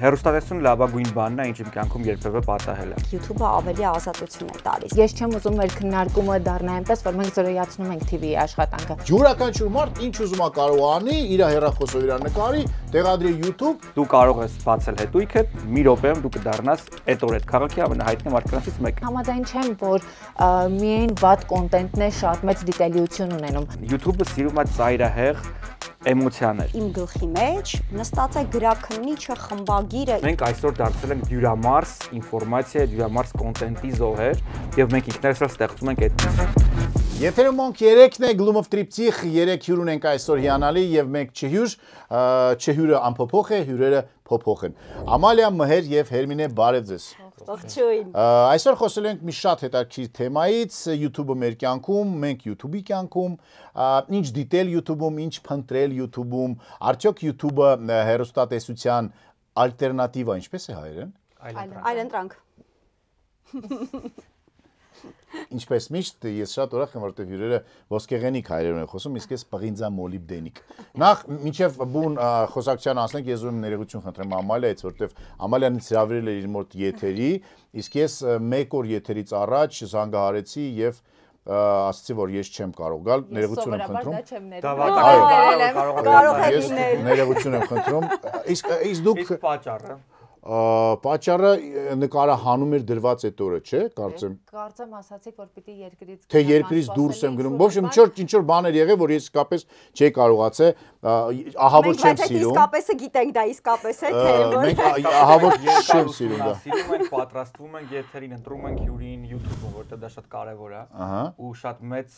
Հեռուստատեսությունը լավագույն բանն է, ինչ իմ կյանքում երբևէ պատահել է։ YouTube-ը ավելի ազատություն է տալիս։ Ես չեմ ուզում մեր քննարկումը դառնա այնպես, որ մենք զրոյացնում ենք TV-ի աշխատանքը։ Յուրաքանչյուր մարդ ինչ ուզում է կարող անի, իր հեռախոսով իր նկարի, տեղադրի YouTube։ Դու կարող ես բացել հետույքդ, մի րոպեում դու կդառնաս այդ քաղաքի ամենահայտնի մարդկանցից մեկը։ Համաձայն չեմ, որ միայն վատ կոնտենտն է շատ մեծ դիտելիություն ունենում։ YouTube-ը սիրում է ծայրահեղ էմոցիաներ։ Իմ գլխի մեջ նստած է գրաքննիչը, խմբագիրը։ Մենք այսօր դարձել ենք դյուրամարս ինֆորմացիա, դյուրամարս կոնտենտի զոհեր, եւ մենք ինքներս էլ ստեղծում ենք այդ։ Եթերում monk 3-ն է, Գլումով տրիպտիխ, 3 հյուր ունենք այսօր հիանալի եւ մենք չհյուրը անփոփոխ է, հյուրերը փոփոխ են։ Ամալիա, Մհեր եւ Հերմինե, բարև ձեզ։ Ողջույն։ Այսօր խոսելու ենք մի շատ հետաքրքիր թեմայից, YouTube-ը մեր կյանքում, մենք YouTube-ի կյանքում, ինչ դիտել YouTube-ում, ինչ փնտրել YouTube-ում, արդյոք YouTube-ը հեռուստատեսության ալտերնատիվա, ինչպես է հայերեն։ Այլընտրանք։ Ինչպես միշտ ես շատ ուրախ եմ, որովհետև հյուրերը ոսկեղենիկ հայերեն են խոսում, իսկ ես պղինձա մոլիբդենիկ։ Նախ մինչև բուն խոսակցության անցնենք, ես ուզում եմ ներողություն խնդրեմ Ամալիայից, որովհետև Ամալիան ինձ հրավիրել էր իր մոտ եթերի, իսկ ես 1 օր եթերից առաջ զանգահարեցի եւ ասացի, որ ես չեմ կարող գալ, ներողություն եմ խնդրում։ Կարող եք լինել։ Ներողություն եմ խնդրում։ Իսկ դուք պատճառը Պատճառը նկարահանում էր դրված այդ օրը, չէ՞, կարծեմ։ Կարծեմ ասացիք, որ պիտի երկրից Թե երկրից դուրս եմ գնում։ Ոբշեմ ինչ որ բաներ եղել, որ ես իսկապես չէի կարողացել, ահա որ չեմ սիրում։ Իսկապես գիտենք դա իսկապես է, թե որ։ Մենք ահա որ չեմ սիրում դա։ Սիրում ենք, պատրաստվում ենք եթերին, ընտրում ենք հյուրին YouTube-ում, որտեղ դա շատ կարևոր է։ Ու շատ մեծ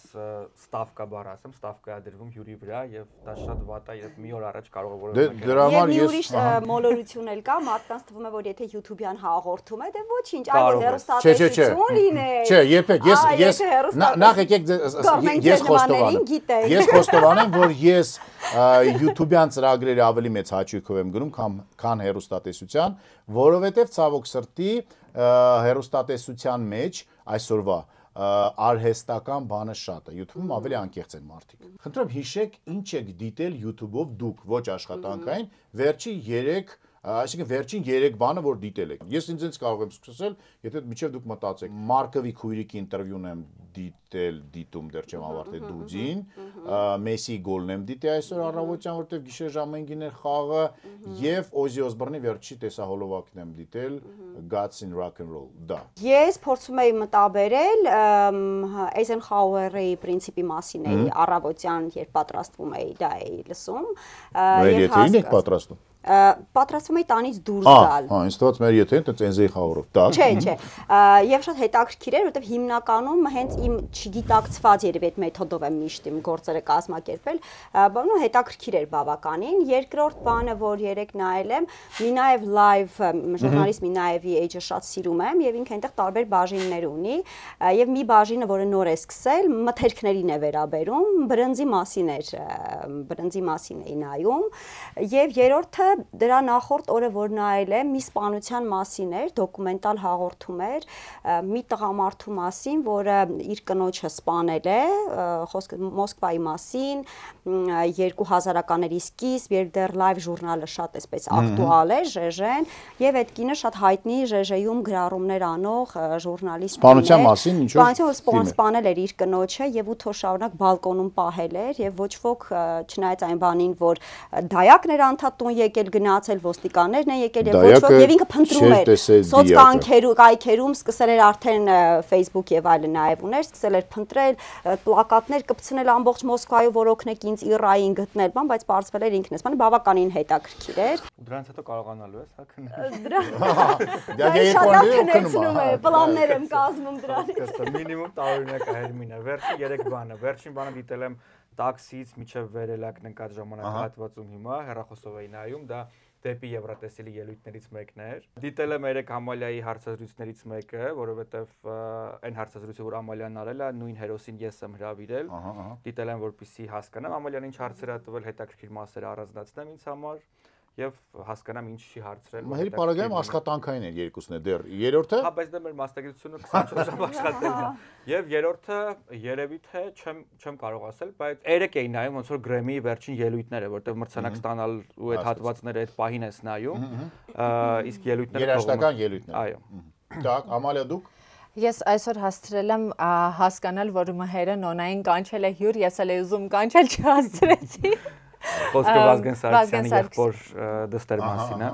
ստավկա բառ ասեմ, ստավկա է դրվում հյուրի վրա եւ դա շատ վատ է, երբ մի օր առաջ կարող է որևէ մեկը։ Դրա համար ես ես ուրիշ մոլորություն էլ կա, մարդկանց թվում է, որ եթե YouTube-յան հաղորդում է, դե ոչինչ, այլ հեռուստատեսություն լիներ։ Չէ, երբեք ես նախ եկեք ես խոստովանեմ, որ ես YouTube-յան ծրագրերը ավելի մեծ հաճույքով եմ գնում, քան հեռուստատեսության, որովհետև ցավոք սրտի հեռուստատեսության մեջ այսօրվա արհեստական բանը շատ է, YouTube-ում ավելի անկեղծ են մարդիկ։ Խնդրեմ հիշեք, ինչ եք դիտել YouTube-ով դուք, ոչ աշխատանքային, վերջի 3 Այսինքն վերջին 3 բանը, որ դիտել եք։ Ես ինձ կարող եմ սկսել, եթե մինչև դուք մտածեք։ Մարկովի քույրիկի ինտերվյուն եմ դիտում, դեռ չեմ ավարտել Դուձին, Մեսսի գոլն եմ դիտել այսօր առավոտյան, որտեղ գիշեր ժամին էր խաղը, եւ Օզի Օսբորնի վերջի տեսահոլովակն եմ դիտել, Gods in Rock and Roll, դա։ Ես փորձում եի մտաբերել Eisenhower-ի պրինցիպի մասին էի առավոտյան, երբ պատրաստվում էի, դա էի լսում։ Մեր եթերին եք պատրաստում։ Պատրաստվում էի տանից դուրս գալ։ Հա, ինձ թվաց մեր եթերին տենց Էնզեի խաղորով, դա։ Չէ։ Եվ շատ հետաքրքիր էր, որովհետև հիմնականում հենց իմ չգիտակցված երևի այդ մեթոդով եմ միշտ իմ գործերը կազմակերպել, բանու հետաքրքիր էր բավականին։ Երկրորդ բանը, որ երեք նայել եմ, Մինաև Live ժուրնալիստ Մինաևի էջը շատ սիրում եմ եւ ինքը այնտեղ տարբեր բաժիններ ունի, եւ մի բաժինը, որը նոր է սկսել, մթերքներին է վերաբերում, բրնձի մասին էի նայում, եւ երրորդը դրա նախորդ օրը որ նայել եմ, մի սպանության մասին էր, դոկումենտալ հաղորդում էր, մի տղամարդու մասին, որը իր կնոջը սպանել է, խոսքը Մոսկվայի մասին, 2000-ականների սկիզբ, երբ դեռ Live ժուրնալը շատ էսպես ակտուալ էր, ԺԺ-ն, եւ այդ կինը շատ հայտնի ԺԺ-ում գրառումներ անող ժուրնալիստ։ Սպանության մասին ինչ որ սպանել էր իր կնոջը եւ 8 օր շարունակ բալկոնում պահել էր եւ ոչ ոք չնայած այն բանին, որ դայակն էր անդադուն եկել գնացել ոստիկաններն են եկել եւ ոչ ոք եւ ինքը փնտրում էր սոցկայքերում սկսել էր արդեն Facebook եւ այլն նաեւ ուներ սկսել էր փնտրել պլակատներ կպցնել ամբողջ Մոսկվայով որ օգնեք ինձ Իրային գտնել բան բայց բարձվել էր ինքն էս բանը բավականին հետաքրքիր էր ու դրանից հետո կարողանալու ես հա քնեցնում է պլաններ եմ կազմում դրանից մինիմում տարօրինակը Հերմինը վերջին բանը դիտել եմ տաքսից միջև վերելակն ընկած ժամանակահատվածում հիմա հեռախոսով էի նայում դա դեպի Եվրատեսիլի ելույթներից մեկն էր։ Դիտել եմ երեք Ամալիայի հարցազրույցներից մեկը, որովհետև այն հարցազրույցը, որ Ամալիան արել է, նույն հերոսին ես եմ հրավիրել։ Դիտել եմ, որպեսզի հասկանամ Ամալիան ինչ հարցեր է տվել, հետաքրքիր մասեր առանձնացնեմ ինձ համար։ եւ հասկանամ ինչ չի հարցրել։ Մհերի պարագայում աշխատանքային էր երկուսն է դեռ։ Երրորդը։ Հա, բայց դա մեր մասնագիտությունը 24 ժամ աշխատելն է։ Եվ երրորդը երևի թե չեմ կարող ասել, բայց երեք էի նայում ոնց որ Grammy-ի վերջին ելույթները, որտեղ մրցանակ ստանալ ու այդ հատվածները այդ պահին ես նայում, իսկ ելույթները երաժշտական ելույթներ։ Այո։ Так, Ամալիա դուք։ Ես այսօր հասցրել եմ հասկանալ, որ Մհերը Նոնային կանչել է հյուր, ես էլ ուզում կանչել չհասցրեցի։ Խոսքը Վազգեն Սարգսյանի եղբոր դստեր մասին է։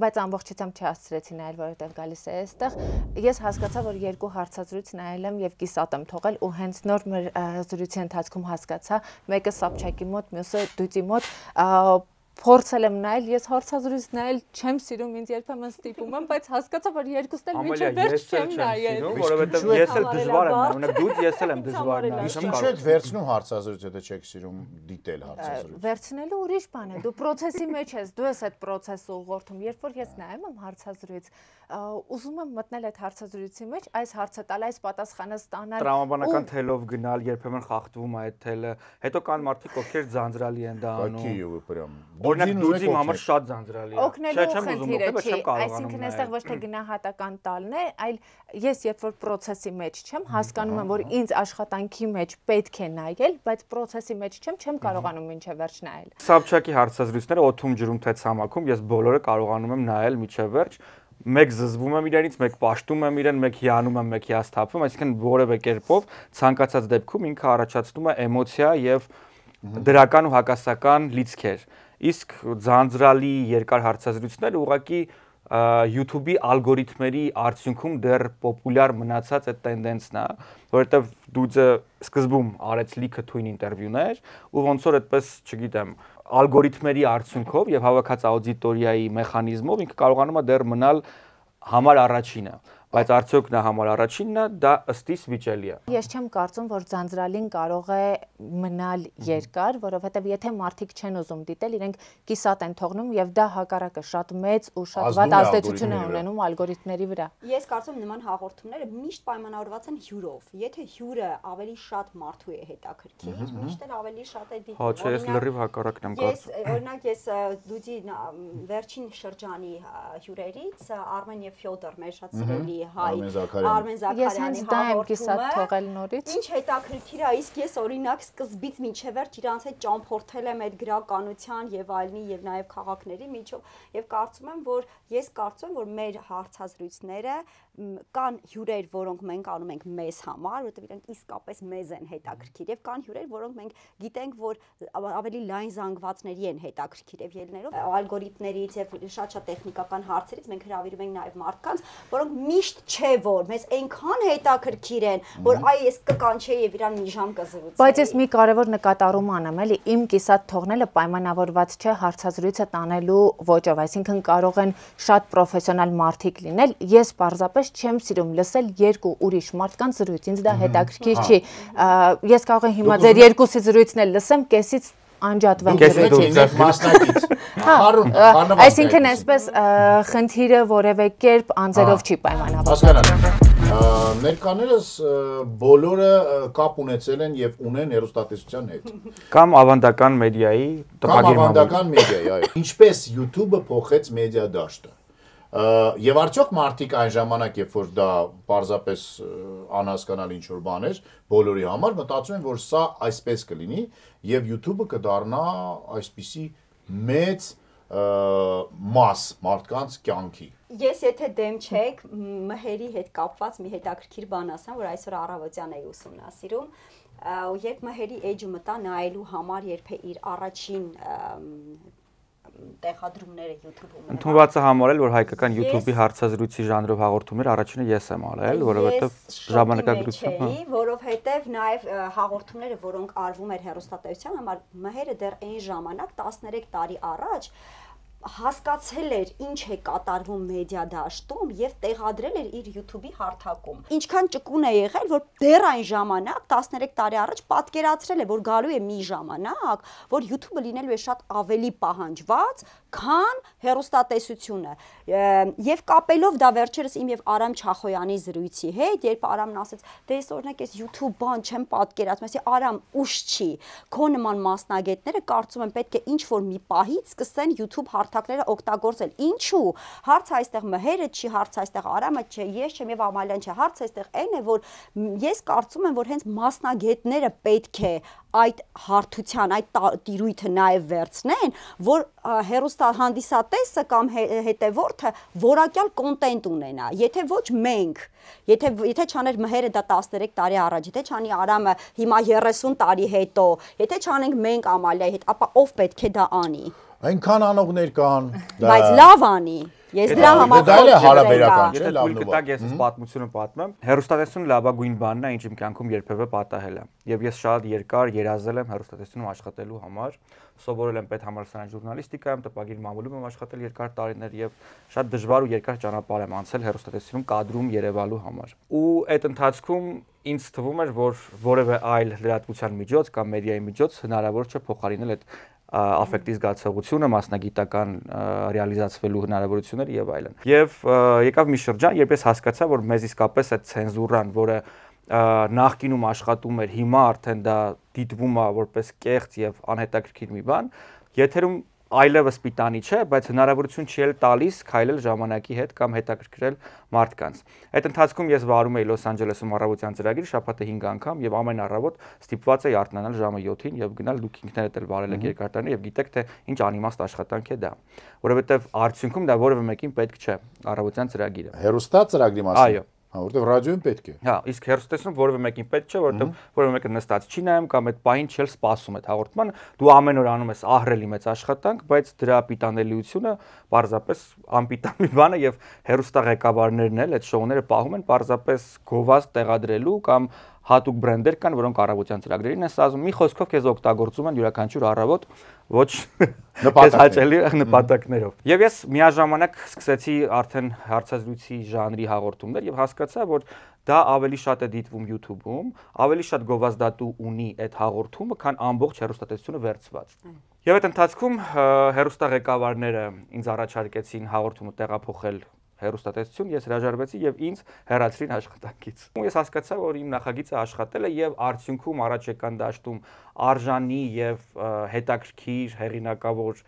Բայց ամբողջությամբ չհասցրեցի նայել, որովհետև գալիս է այստեղ։ Ես հասկացա, որ երկու հարցազրույց նայել եմ եւ կիսատ եմ թողել ու հենց նոր մեր զրույցի ընթացքում հասկացա, մեկը Սապչակի մոտ, մյուսը Դուծի մոտ փորձել եմ նայել, ես հարցազրույց նայել չեմ սիրում, ինձ երբեմն ստիպում եմ, բայց հասկացա, որ երկուսն էլ մինչև վերջ չեմ նայել։ Որովհետև ես էլ դժվար եմ նայում, օրինակ դուք ես էլ եմ դժվար նայում։ Ինչու եք վերցնում հարցազրույց, եթե չեք սիրում դիտել հարցազրույց։ Վերցնելու ուրիշ բան է, դու process-ի մեջ ես, դու ես այդ process-ը ուղղորդում, երբ որ ես նայում եմ հարցազրույց, ուզում եմ մտնել այդ հարցազրույցի մեջ, այս հարցը տալ, այս պատասխանը ստանալ։ Տրամաբանական թելով գնալ, երբեմն խախտվում է այդ թելը։ Հետո կան մարդիկ, ովքեր ձանձրալի են դա անում։ Օրինակ դուզի համար շատ ձանձրալի է։ Օգնելու խնդիրը չի, այսինքն այստեղ ոչ թե գնահատական տալն է, այլ ես երբ որ process-ի մեջ չեմ, հասկանում եմ, որ ինձ աշխատանքի մեջ պետք է նայել, բայց process-ի մեջ չեմ կարողանում մինչև վերջ նայել։ Սապչակի հարցազրույցները օդում ջրում թե ցամաքում ես բոլորը կարողանում եմ նայել մինչև վերջ։ Մեկ զզվում եմ իրենից, մեկ պաշտում եմ իրեն, մեկ հիանում եմ, մեկ հիասթափվում, այսինքն որևէ կերպով ցանկացած դեպքում ինքը առաջացնում է էմոցիա եւ դրական ու հակասական լիցքեր։ Իսկ ձանձրալի երկար հարցազրույցները ուղղակի YouTube-ի ալգորիթմերի արդյունքում դեռ պոպուլյար մնացած այդ տենդենսն է, որովհետև Դուձը սկզբում արեց լիքը թույն ինտերվյուներ ու ոնց որ այդպես, չգիտեմ, ալգորիթմերի արդյունքով եւ հավաքած աուդիտորիայի մեխանիզմով ինքը կարողանում է դեռ մնալ համար առաջինը, բայց արդյոք նա համար առաջինն է, դա ըստիս վիճելի է։ Ես չեմ կարծում, որ ձանձրալին կարող է մնալ երկար, որովհետև եթե մարդիկ չեն ուզում դիտել, իրենք կիսատ են թողնում եւ դա հակառակը շատ մեծ ու շատ վատ ազդեցություն է ունենում ալգորիթմների վրա։ Ես կարծում եմ նման հաղորդումները միշտ պայմանավորված են հյուրով։ Եթե հյուրը ավելի շատ մարդու է հետաքրքիր, միշտ էլ ավելի շատ է դիտում։ Հա, չէ, ես լրիվ հակառակն եմ կարծում։ Օրինակ ես Դուձի վերջին շրջանի հյուրերից Արմեն եւ Ֆյոդոր մեր շատ սիրելի հայ Արմեն Զաքարյանի հաղորդումը ինչ հետաքրքիր է, իսկ ես օրինակ սկզբից մինչև վերջ իրանց հետ ճամփորդել եմ այդ գրականության եւ այլնի եւ նաեւ քաղաքների միջով եւ կարծում եմ, որ մեր հարցազրույցները կան հյուրեր, որոնք մենք անում ենք մեզ համար, որովհետեւ իրենք իսկապես մեզ են հետաքրքիր եւ կան հյուրեր, որոնք մենք գիտենք, որ ավելի լայն զանգվածների են հետաքրքիր եւ ելներով ալգորիթմներից եւ շատ տեխնիկական հարցերից մենք հրավիրում ենք նաեւ մարդկանց, որոնք միշտ չէ որ մեզ այնքան հետաքրքիր են, որ այ ես կկանչեի եւ իրան մի ժամ կզրուցեի։ Բայց ես մի կարևոր նկատառում անեմ, էլի իմ կիսատ թողնելը պայմանավորված չէ հարցազրույցը տանելու ոճով, այսինքն կարող են շատ պրոֆեսիոնալ մարդիկ լինել, ես պարզապես չեմ սիրում լսել երկու ուրիշ մարդկանց զրույց, ինձ դա հետաքրքիր չի։ Ես կարող եմ հիմա ձեր երկուսի զրույցն էլ լսեմ, կեսից անջատվեմ զրույցից մասնակից։ Այսինքն այսպես խնդիրը որևէ կերպ անձերով չի պայմանավորված։ Ներկաներս բոլորը կապ ունեցել են եւ ունեն հեռուստատեսության հետ։ Կամ ավանդական մեդիայի տպագիր ավանդական մեդիայի, այո։ Ինչպես YouTube-ը փոխեց մեդիա դաշտը։ Եվ արդյոք մարդիկ այն ժամանակ, երբ որ դա պարզապես անհասկանալի ինչ որ բան էր, բոլորի համար մտածում են, որ սա այսպես կլինի եւ YouTube-ը կդառնա այսպիսի մեծ մաս մարդկանց կյանքի։ Ես եթե դեմ չեք, Մհերի հետ կապված մի հետաքրքիր բան ասեմ, որ այսօր առավոտյան էի ուսումնասիրում, ու երբ Մհերի էջը մտա նայելու համար, երբ իր առաջին տեղադրումները YouTube-ում են։ Ընդունված է համարել, որ հայկական YouTube-ի հարցազրույցի ժանրով հաղորդումներ առաջինը ես եմ արել, որովհետև ժամանակագրությամբ, որովհետև նաև հաղորդումները, որոնք արվում էր հեռուստատեսության համար, Մհերը դեռ այն ժամանակ 13 տարի առաջ հասկացել էր ինչ է կատարվում մեդիա դաշտում եւ տեղադրել էր իր YouTube-ի հարթակում։ Ինչքան ճկուն է եղել, որ դեռ այն ժամանակ 13 տարի առաջ պատկերացրել է, որ գալու է մի ժամանակ, որ YouTube-ը լինելու է շատ ավելի պահանջված, քան հեռուստատեսությունը։ Եվ կապելով դա վերջերս իմ եւ Արամ Չախոյանի զրույցի հետ, երբ Արամն ասեց, դե ես օրինակ ես YouTube բան չեմ պատկերացնում, ասի Արամ, ուշ չի։ Քո նման մասնագետները կարծում եմ պետք է ինչ որ մի պահից սկսեն YouTube հարթակները օգտագործել։ Ինչու՞։ Հարցը այստեղ Մհերը չի, հարցը այստեղ Արամը չէ, ես չեմ եւ Ամալյան չէ։ Հարցը այստեղ այն է, որ ես կարծում եմ, որ հենց մասնագետները պետք է այդ հարթության, այդ տիրույթը նաև վերցնեն, որ հեռուստահանդիսատեսը կամ հետևորդը որակյալ կոնտենտ ունենա։ Եթե ոչ մենք, եթե չաներ Մհերը դա 13 տարի առաջ, եթե չանի Արամը հիմա 30 տարի հետո, եթե չանենք մենք Ամալիայի հետ, ապա ով պետք է դա անի։ Այնքան անողներ կան։ Բայց լավ անի։ Ես դրա համախոհ հարաբերական չէ, լավ նույն։ Ես պատմությունը պատմեմ։ Հեռուստատեսությունը լավագույն բանն է, ինչ իմ կյանքում երբևէ պատահել է։ Եվ ես շատ երկար երազել եմ հեռուստատեսությունում աշխատելու համար, սովորել եմ պետհամալսարանի ժուրնալիստիկայում, տպագիր մամուլում եմ աշխատել երկար տարիներ եւ շատ դժվար ու երկար ճանապարհ եմ անցել հեռուստատեսությունում կադրում երևալու համար։ Ու այդ ընթացքում ինձ թվում էր, որ որևէ այլ լրատվության միջոց կամ մեդիայի միջոց հնարավոր չէ փոխարինել այդ աֆեկտի զգացողությունը, մասնագիտական ռեալիզացվելու հնարավորությունները եւ այլն։ Եվ եկավ մի շրջան, երբ ես հասկացա, որ մեզ իսկապես այդ ցենզուրան, որը նախկինում աշխատում էր, հիմա արդեն դա դիտվում է որպես կեղծ եւ անհետաքրքիր մի բան, եթերում այլևս պիտանի չէ, բայց հնարավորություն չի էլ տալիս քայլել ժամանակի հետ կամ հետաքրքրել մարդկանց։ Այդ ընթացքում ես վարում էի Լոս Անջելեսում առավոտյան ծրագիր, շաբաթը 5 անգամ եւ ամեն առավոտ ստիպված էի արթնանալ ժամը 7-ին եւ գնալ դուք ինքներդ էլ վարել եք երկար տարիներ եւ գիտեք թե ինչ անիմաստ աշխատանք է դա, որովհետեւ արդյունքում դա որևէ մեկին պետք չէ առավոտյան ծրագիրը։ Հեռուստա ծրագրի մասին։ Այո։ Հա, որտեվ ռադիոյին պետք է։ Հա, իսկ հեռուստատեսությունը որևէ մեկին պետք չէ, որովհետև որևէ մեկը նստած չի նայում կամ այդ պահին չի սպասում այդ հաղորդմանը, դու ամեն օր անում ես ահռելի մեծ աշխատանք, բայց դրա պիտանելիությունը պարզապես անպիտան մի բան է եւ հեռուստա ղեկավարներն էլ այդ շոուները պահում են պարզապես գովազդ տեղադրելու կամ հատուկ բրենդեր կան, որոնք առավոտյան ծրագրերին են սազում, մի խոսքով քեզ օգտագործում են յուրաքանչյուր առավոտ ոչ հաճելի նպատակներով։ Եվ ես միաժամանակ սկսեցի արդեն հարցազրույցի ժանրի հաղորդումներ եւ հասկացա, որ դա ավելի շատ է դիտվում YouTube-ում, ավելի շատ գովազդատու ունի այդ հաղորդումը, քան ամբողջ հեռուստատեսությունը վերցված։ Եվ այդ ընթացքում հեռուստա ղեկավարները ինձ առաջարկեցին հաղորդումը տեղափոխել հեռուստատեսություն, ես հրաժարվեցի եւ ինձ հեռացրին աշխատանքից։ Ես հասկացա, որ իմ նախագիծը աշխատել է եւ արդյունքում առաջ եկան դաշտում արժանի եւ հետաքրքիր հեղինակավոր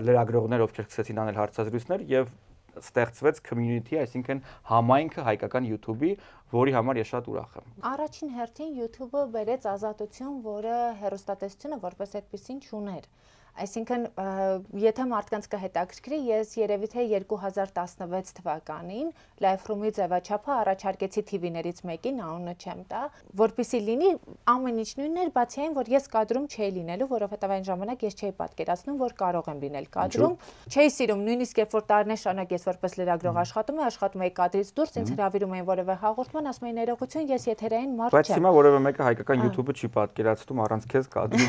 լրագրողներ, ովքեր սկսեցին անել հարցազրույցներ եւ ստեղծվեց community, այսինքն համայնքը հայկական YouTube-ի, որի համար ես շատ ուրախ եմ։ Առաջին հերթին YouTube-ը բերեց ազատություն, որը հեռուստատեսությունը որպես այդպեսին չուներ։ Այսինքն, եթե մարդկանց կհետաքրքրի, ես երևի թե 2016 թվականին Live-Room-ի ձևաչափը առաջարկեցի TV-ներից մեկին, անունը չեմ տա, որպեսզի լինի ամեն ինչ նույնն էր, բացի այն, որ ես կադրում չէի լինելու, որովհետև այն ժամանակ ես չէի պատկերացնում, որ կարող եմ լինել կադրում։ Չէի սիրում, նույնիսկ երբ որ տարիներ շարունակ ես որպես լրագրող աշխատում էի կադրից դուրս, ինձ հրավիրում էին որևէ հաղորդման, ասում էին ներողություն, ես եթերային մարդ չեմ։ Բայց հիմա որևէ մեկը հայկական YouTube-ը չի պատկերացնում առանց քեզ կադրում։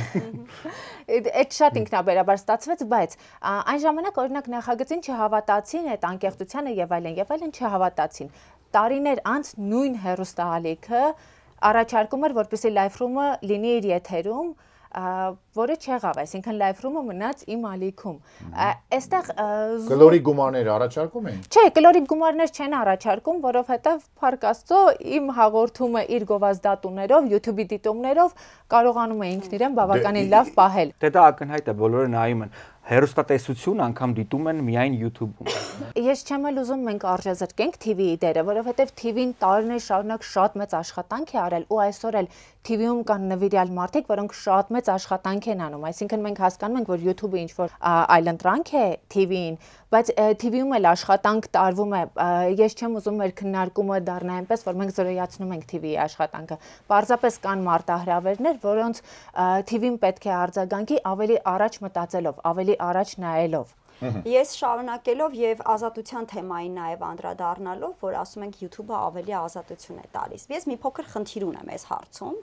Այդ շատ ինքնաբերաբար ստացվեց, բայց այն ժամանակ օրինակ նախագծին չհավատացին այդ անկեղծությանը եւ այլն չհավատացին։ Տարիներ անց նույն հեռուստաալիքը առաջարկում էր, որպեսզի Live-Room-ը լինի իր եթերում, որը չեղավ, այսինքն Live-Room-ը մնաց իմ ալիքում։ Այստեղ կլորիկ գումարներ առաջարկում էին։ Չէ, կլորիկ գումարներ չեն առաջարկում, որովհետև Փառք Աստծո իմ հաղորդումը իր գովազդատուներով, YouTube-ի դիտումներով կարողանում է ինքն իրեն բավականին լավ պահել։ Դե դա ակնհայտ է, բոլորը նայում են։ Հեռուստատեսություն անգամ դիտում են միայն YouTube-ում։ Ես չեմ էլ ուզում մենք արժեզրկենք TV-ի դերը, որովհետև TV-ն տարիներ շարունակ շատ մեծ աշխատանք է արել ու այսօր էլ TV-ում կան նվիրյալ մարդիկ, որոնք շատ մեծ աշխատանք են անում, այսինքն մենք հասկանում ենք, որ YouTube-ը ինչ-որ այլընտրանք է TV-ին, բայց TV-ում էլ աշխատանք տարվում է, ես չեմ ուզում մեր քննարկումը դառնա այնպես, որ մենք զրոյացնում ենք TV-ի աշխատանքը։ Պարզապես կան մարտահրավերներ, որոնց TV-ն պետք է արձագանքի ավելի առաջ մտածելով, ավելի առաջ նայելով։ Ես շարունակելով եւ ազատության թեմային նաեւ անդրադառնալով, որ ասում ենք YouTube-ը ավելի ազատություն է տալիս։ Ես մի փոքր խնդիր ունեմ այս հարցում,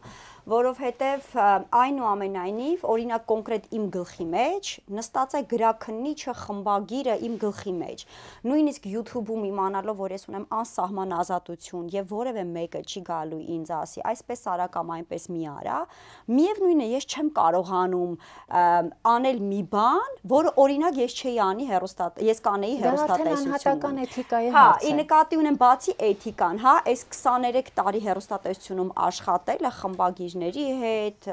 որովհետեւ այնուամենայնիվ, օրինակ կոնկրետ իմ գլխի մեջ նստած է գրաքննիչը խմբագիրը իմ գլխի մեջ։ Նույնիսկ YouTube-ում իմանալով, որ ես ունեմ անսահման ազատություն եւ որևէ մեկը չի գալու ինձ ասի, այսպես արա կամ այնպես մի արա, միևնույն է, ես չեմ կարողանում անել մի բան, որը օրինակ ես չէի անի ես կանեի հեռուստատեսություն։ Անհատական էթիկայի հարց է։ Հա, ի նկատի ունեմ բացի էթիկան, հա, այս 23 տարի հեռուստատեսությունում աշխատելը խմբագիրների հետ,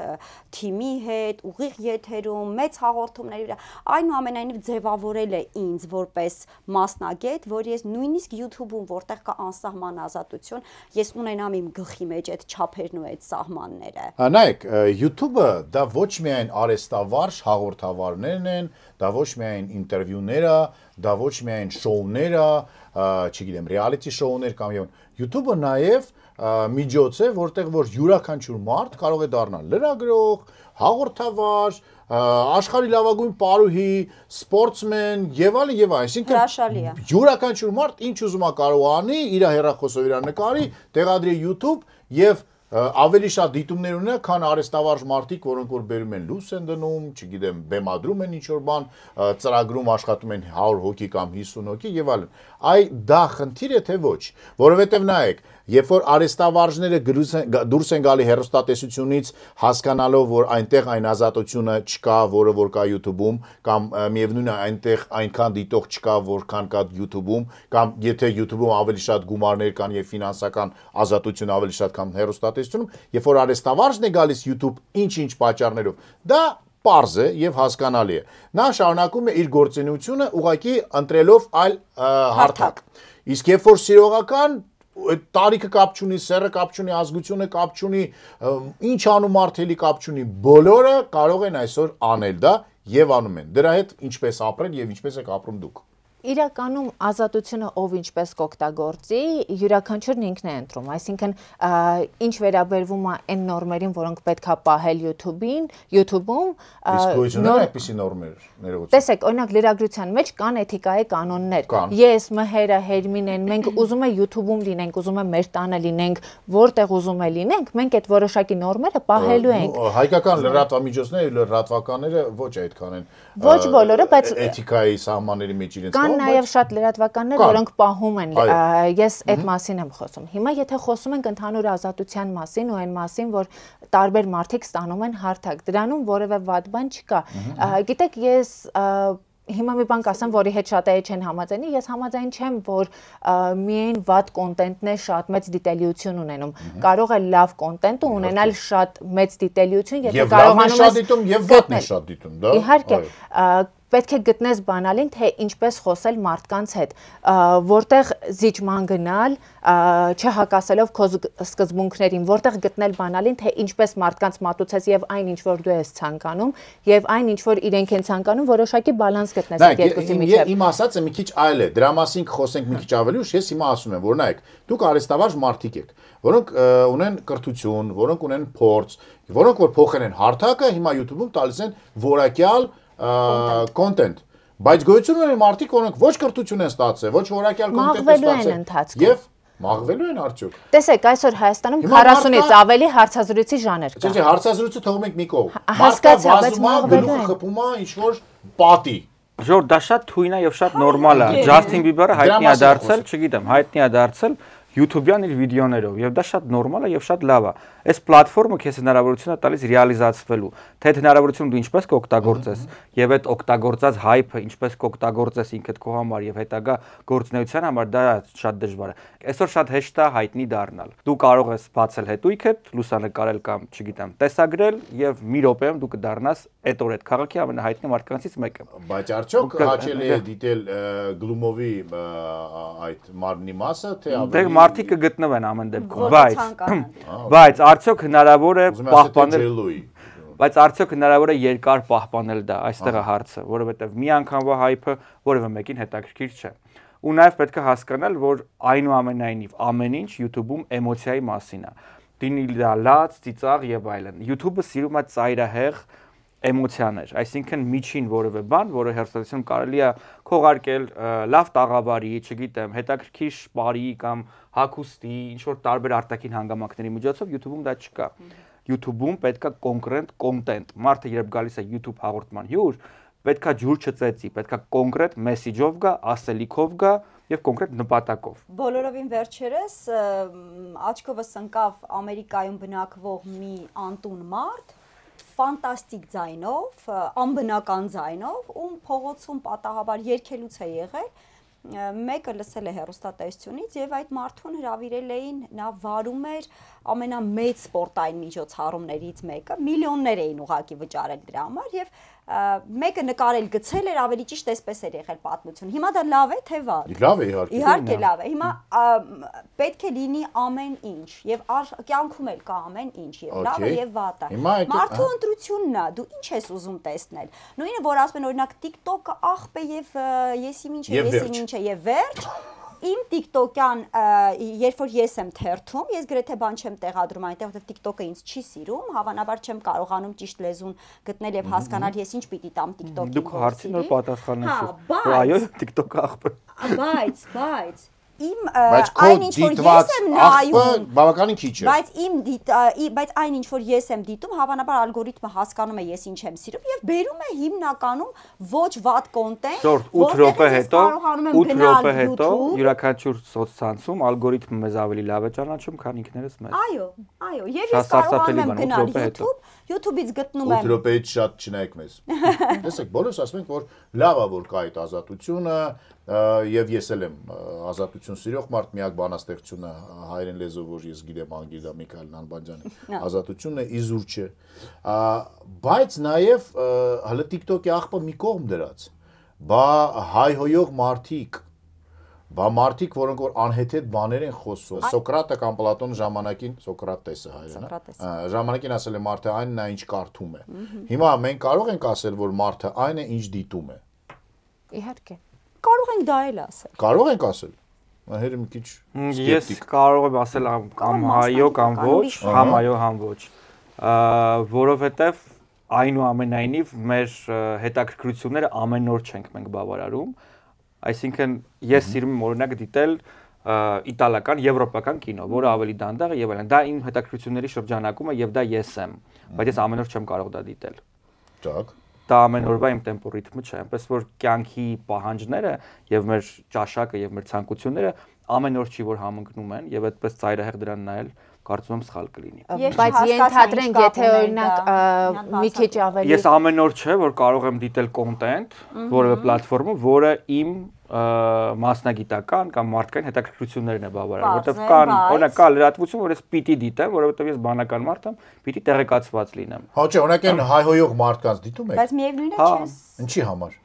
թիմի հետ, ուղիղ եթերում, մեծ հաղորդումների վրա, այնուամենայնիվ ձևավորել է ինձ որպես մասնագետ, որ ես նույնիսկ YouTube-ում, որտեղ կա անսահման ազատություն, ես ունենամ իմ գլխի մեջ այդ չափերն ու այդ սահմանները։ Նայեք, YouTube-ը դա ոչ միայն արեստավարժ հաղորդավարներն են, դա ոչ միայն ինտերվյուները, դա ոչ միայն շոուները, չգիտեմ, reality շոուներ կամ YouTube-ը նաև միջոց է, որտեղ որ յուրաքանչյուր մարդ կարող է դառնալ լրագրող, հաղորդավար, աշխարհի լավագույն պարուհի, սպորտսմեն եւ այլն եւ այլն, այսինքն յուրաքանչյուր մարդ ինչ ուզում է կարող անի, իր հեռախոսով իր նկարի, տեղադրի YouTube եւ ավելի շատ դիտումներ ունենա, քան արեստավարժ մարդիկ, որոնք որ բերում են լույս են դնում, չգիտեմ, բեմադրում են ինչ-որ բան, ծրագրում աշխատում են 100 հոգի կամ 50 հոգի եւ այլն։ Այ դա խնդիր է թե ոչ, որովհետեւ նայեք, երբ որ արեստավարժները դուրս են գալի հեռուստատեսությունից, հասկանալով, որ այնտեղ այն ազատությունը չկա, որը որ կա YouTube-ում, կամ միևնույն է այնտեղ այնքան դիտող չկա, որքան կա YouTube-ում, կամ եթե YouTube-ում ավելի շատ գումարներ կան եւ ֆինանսական ազատություն ավելի շատ, քան հեռուստատեսությունում, երբ որ արեստավարժն է գալիս YouTube ինչ-ինչ պատճառներով, դա պարզ է եւ հասկանալի է։ Նա շարունակում է իր գործունեությունը ուղղակի ընտրելով այլ հարթակ։ Իսկ երբ որ սիրողական տարիքը կապ չունի, սեռը կապ չունի, ազգությունը կապ չունի, ինչ անում արտելի կապ չունի, բոլորը կարող են այսօր անել դա եւ անում են։ Դրա հետ ինչպես ապրել եւ ինչպես եք ապրում դուք։ Իրականում ազատությունը ով ինչպես կօգտագործի, յուրաքանչյուրն ինքն է ընտրում, այսինքն ինչ վերաբերվում է այն նորմերին, որոնք պետք է պահել YouTube-ում, իսկ գույցն է այդպիսի նորմեր ներողություն։ Տեսեք, օրինակ լրագրության մեջ կան էթիկայի կանոններ։ Ես, Մհերը, Հերմինեն, մենք ուզում ենք YouTube-ում լինենք, ուզում ենք մեր տանը լինենք, որտեղ ուզում ենք լինենք, մենք այդ որոշակի նորմերը պահելու ենք։ Հայկական լրատվամիջոցները, լրատվականները ոչ այդքան են։ Ոչ բոլորը, բայց էթիկայի սահմանների մեջ իրենց կան նաև շատ լրատվականներ, որոնք պահում են, ես այդ մասին եմ խոսում։ Հիմա եթե խոսում ենք ընդհանուր ազատության մասին ու այն մասին, որ տարբեր մարդիկ ստանում են հարթակ, դրանում որևէ վատ բան չկա։ Գիտեք, ես հիմա մի բան կասեմ, որի հետ շատերը չեն համաձայնի, ես համաձայն չեմ, որ միայն վատ կոնտենտն է շատ մեծ դիտելիություն ունենում։ Կարող է լավ կոնտենտ ունենալ շատ մեծ դիտելիություն, եթե կարողանում ես դիտում եւ վատն է շատ դիտում, դա։ Իհարկե, պետք է գտնես բանալին, թե ինչպես խոսել մարդկանց հետ, որտեղ զիջման գնալ, չհակասելով քո սկզբունքներին, որտեղ գտնել բանալին, թե ինչպես մարդկանց մատուցես եւ այն ինչ որ դու ես ցանկանում, եւ այն ինչ որ իրենք են ցանկանում, որոշակի բալանս գտնես այդ երկուսի միջեւ։ Իմ ասածը մի քիչ այլ է, դրա մասին խոսենք մի քիչ ավելի ուշ, ես հիմա ասում եմ, որ նայեք, դուք արեստավարժ մարդիկ եք, որոնք ունեն կրթություն, որոնք ունեն փորձ, որոնք որ փոխել են հարթակը, հիմա YouTube-ում տալիս են որակյալ content, բայց գոյություն ունեն մարդիկ, որոնք ոչ կրթություն են ստացել, ոչ որակյալ content են ստացել եւ մաղվելու են արդյոք։ Տեսեք, այսօր Հայաստանում 40-ից ավելի հարցազրույցի ժանր կա։ Չէ, հարցազրույցը թողում ենք մի կողմ։ Հասկացա, բայց մաղվելու են։ Խփում է ինչ որ պատի։ Ժոր, դա շատ թույն է եւ շատ նորմալ է։ Ջասթին Բիբերը հայտնի է դարձել, չգիտեմ, հայտնի է դարձել YouTube-յան իր վիդեոներով եւ դա շատ նորմալ է եւ շատ լավ է։ Այս պլատֆորմը քեզ հնարավորություն է տալիս ռեալիզացվելու, թե այդ հնարավորությունը դու ինչպես կօգտագործես եւ այդ օգտագործած հայփը ինչպես կօգտագործես ինքդ քո համար եւ հետագա գործունեության համար, դա շատ դժվար է։ Այսօր շատ հեշտ է հայտնի դառնալ։ Դու կարող ես բացել հետույքդ, լուսանկարել կամ, չգիտեմ, տեսագրել եւ մի րոպեում դու կդառնաս այդ օր այդ քաղաքի ամենահայտնի մարդկանցից մեկը։ Բայց արդյոք հաճելի է դիտել Գլումովի այդ մարմնի մասը, թե ավելի մարդիկ կգտնվեն ամեն դեպքում, բայց արդյոք հնարավոր է պահպանել, բայց արդյոք հնարավոր է երկար պահպանել դա, այստեղ է հարցը, որովհետև մի անգամվա հայփը որևէ մեկին հետաքրքիր չէ։ Ու նաև պետք է հասկանալ, որ այնուամենայնիվ ամեն ինչ YouTube-ում էմոցիայի մասին է։ Դինի դա լաց, ծիծաղ եւ այլն։ YouTube-ը սիրում է ծայրահեղ էմոցիաներ, այսինքն միջին որևէ բան, որը հեռուստատեսությունում կարելի է քողարկել լավ տաղավարի, չգիտեմ, հետաքրքիր շպարի կամ հագուստի, ինչ որ տարբեր արտաքին հանգամանքների միջոցով YouTube-ում դա չկա։ YouTube-ում պետքա կոնկրետ կոնտենտ։ Մարդը երբ գալիս է YouTube հաղորդման հյուր, պետքա ջուր չծեծի, պետքա կոնկրետ մեսիջով գա, ասելիքով գա եւ կոնկրետ նպատակով։ Բոլորովին վերջերս աչքովս ընկավ Ամերիկայում բնակվող մի անտուն մարդ, ֆանտաստիկ ձայնով, անբնական ձայնով, ում փողոցում պատահաբար երգելուց է եղել, մեկը լսել է հեռուստատեսությունից եւ այդ մարդուն հրավիրել էին, նա վարում էր ամենամեծ սպորտային միջոցառումներից մեկը, միլիոններ էին ուղակի վճարել դրա համար եւ մեկը նկարել գցել էր, ավելի ճիշտ էսպես էր եղել պատմություն։ Հիմա դա լավ է թե վատ։ Լավ է իհարկե։ Իհարկե լավ է։ Հիմա պետք է լինի ամեն ինչ եւ կյանքում էլ կա ամեն ինչ եւ լավը եւ վատը։ Մարդու ընտրությունն է, դու ինչ ես ուզում տեսնել։ Նույնը որ ասում են օրինակ TikTok-ը աղբ է եւ եսիմ ինչ է, եսիմ ինչ է եւ վերջ։ Իմ TikTok-յան, երբ որ ես եմ թերթում, ես գրեթե բան չեմ տեղադրում այնտեղ, որտեղ TikTok-ը ինձ չի սիրում, հավանաբար չեմ կարողանում ճիշտ լեզուն գտնել եւ հասկանալ ես ինչ պիտի տամ TikTok-ին։ Դուք հարցին որ պատասխանեցիք։ Այո, TikTok-ը աղբը։ Բայց իմ այն ինչ որ ես եմ նայում, բավականին քիչ է։ Բայց այն ինչ որ ես եմ դիտում, հավանաբար ալգորիթմը հասկանում է ես ինչ եմ սիրում եւ բերում է հիմնականում ոչ վատ կոնտենտ, 8 րոպե հետո յուրաքանչյուր սոցցանցում ալգորիթմը մեզ ավելի լավ է ճանաչում, քան ինքներս մեզ։ Այո, եւ ես կարողանում եմ գնալ YouTube-ից գտնում եմ 8 րոպեից շատ չնայեք մեզ։ Տեսեք, բոլորս ասում ենք, որ լավ է որ կա այդ ազատությունը, եւ ես էլ եմ ազատություն սիրող մարդ, միակ բանաստեղծությունը հայերեն լեզվով որ ես գիտեմ անգլիա Միքայել Նալբանդյանի ազատությունն է իզուր չէ, բայց նաեւ հələ TikTok-ի աղբը մի կողմ դրած, բա հայհոյող մարդիկ, բա մարդիկ, որոնք որ անհեթեթ բաներ են խոսում, Սոկրատը կամ Պլատոնը ժամանակին Սոկրատեսը հայերեն, ժամանակին ասել է մարդը այնն է ինչ կարդում է։ Հիմա մենք կարող ենք ասել, որ մարդը այն է ինչ դիտում է։ Իհարկե։ Կարող ենք դա էլ ասել։ Կարող ենք ասել։ Հերը մի քիչ ես կարող եմ ասել կամ այո կամ ոչ, համ այո, համ ոչ։ Որովհետև այնուամենայնիվ մեր հետաքրքրությունները ամեն օր չենք մենք բավարարում, այսինքն ես սիրում եմ օրինակ դիտել իտալական, եվրոպական կինո, որը ավելի դանդաղ է եւ այլն։ Դա իմ հետաքրքրությունների շրջանակում է եւ դա ես եմ, բայց ես ամեն օր չեմ կարող դա դիտել։ Ճակ։ Դա ամեն օրվա իմ տեմպո ռիթմը չէ, այնպես որ կյանքի պահանջները եւ մեր ճաշակը եւ մեր ցանկությունները ամեն օր չի որ համընկնում են եւ այդպես ծայրահեղ դրան նայել կարծում եմ սխալ կլինի։ Բայց ենթադրենք, եթե օրինակ մի քիչ ավելի Ես ամեն օր չէ որ կարող եմ դիտել կոնտենտ որևէ պլատֆորմում, որը իմ մասնագիտական կամ մարդկային հետաքրքրություններն է բավարարում, որովհետև կան, օրինակ կա լրատվություն, որ ես պիտի դիտեմ, որովհետև ես բանական մարդ եմ, պիտի տեղեկացված լինեմ։ Հա չէ, օրինակ այն հայհոյող մարդկանց դիտում եք։ Բայց միևնույնն է չես։ Ինչի համար։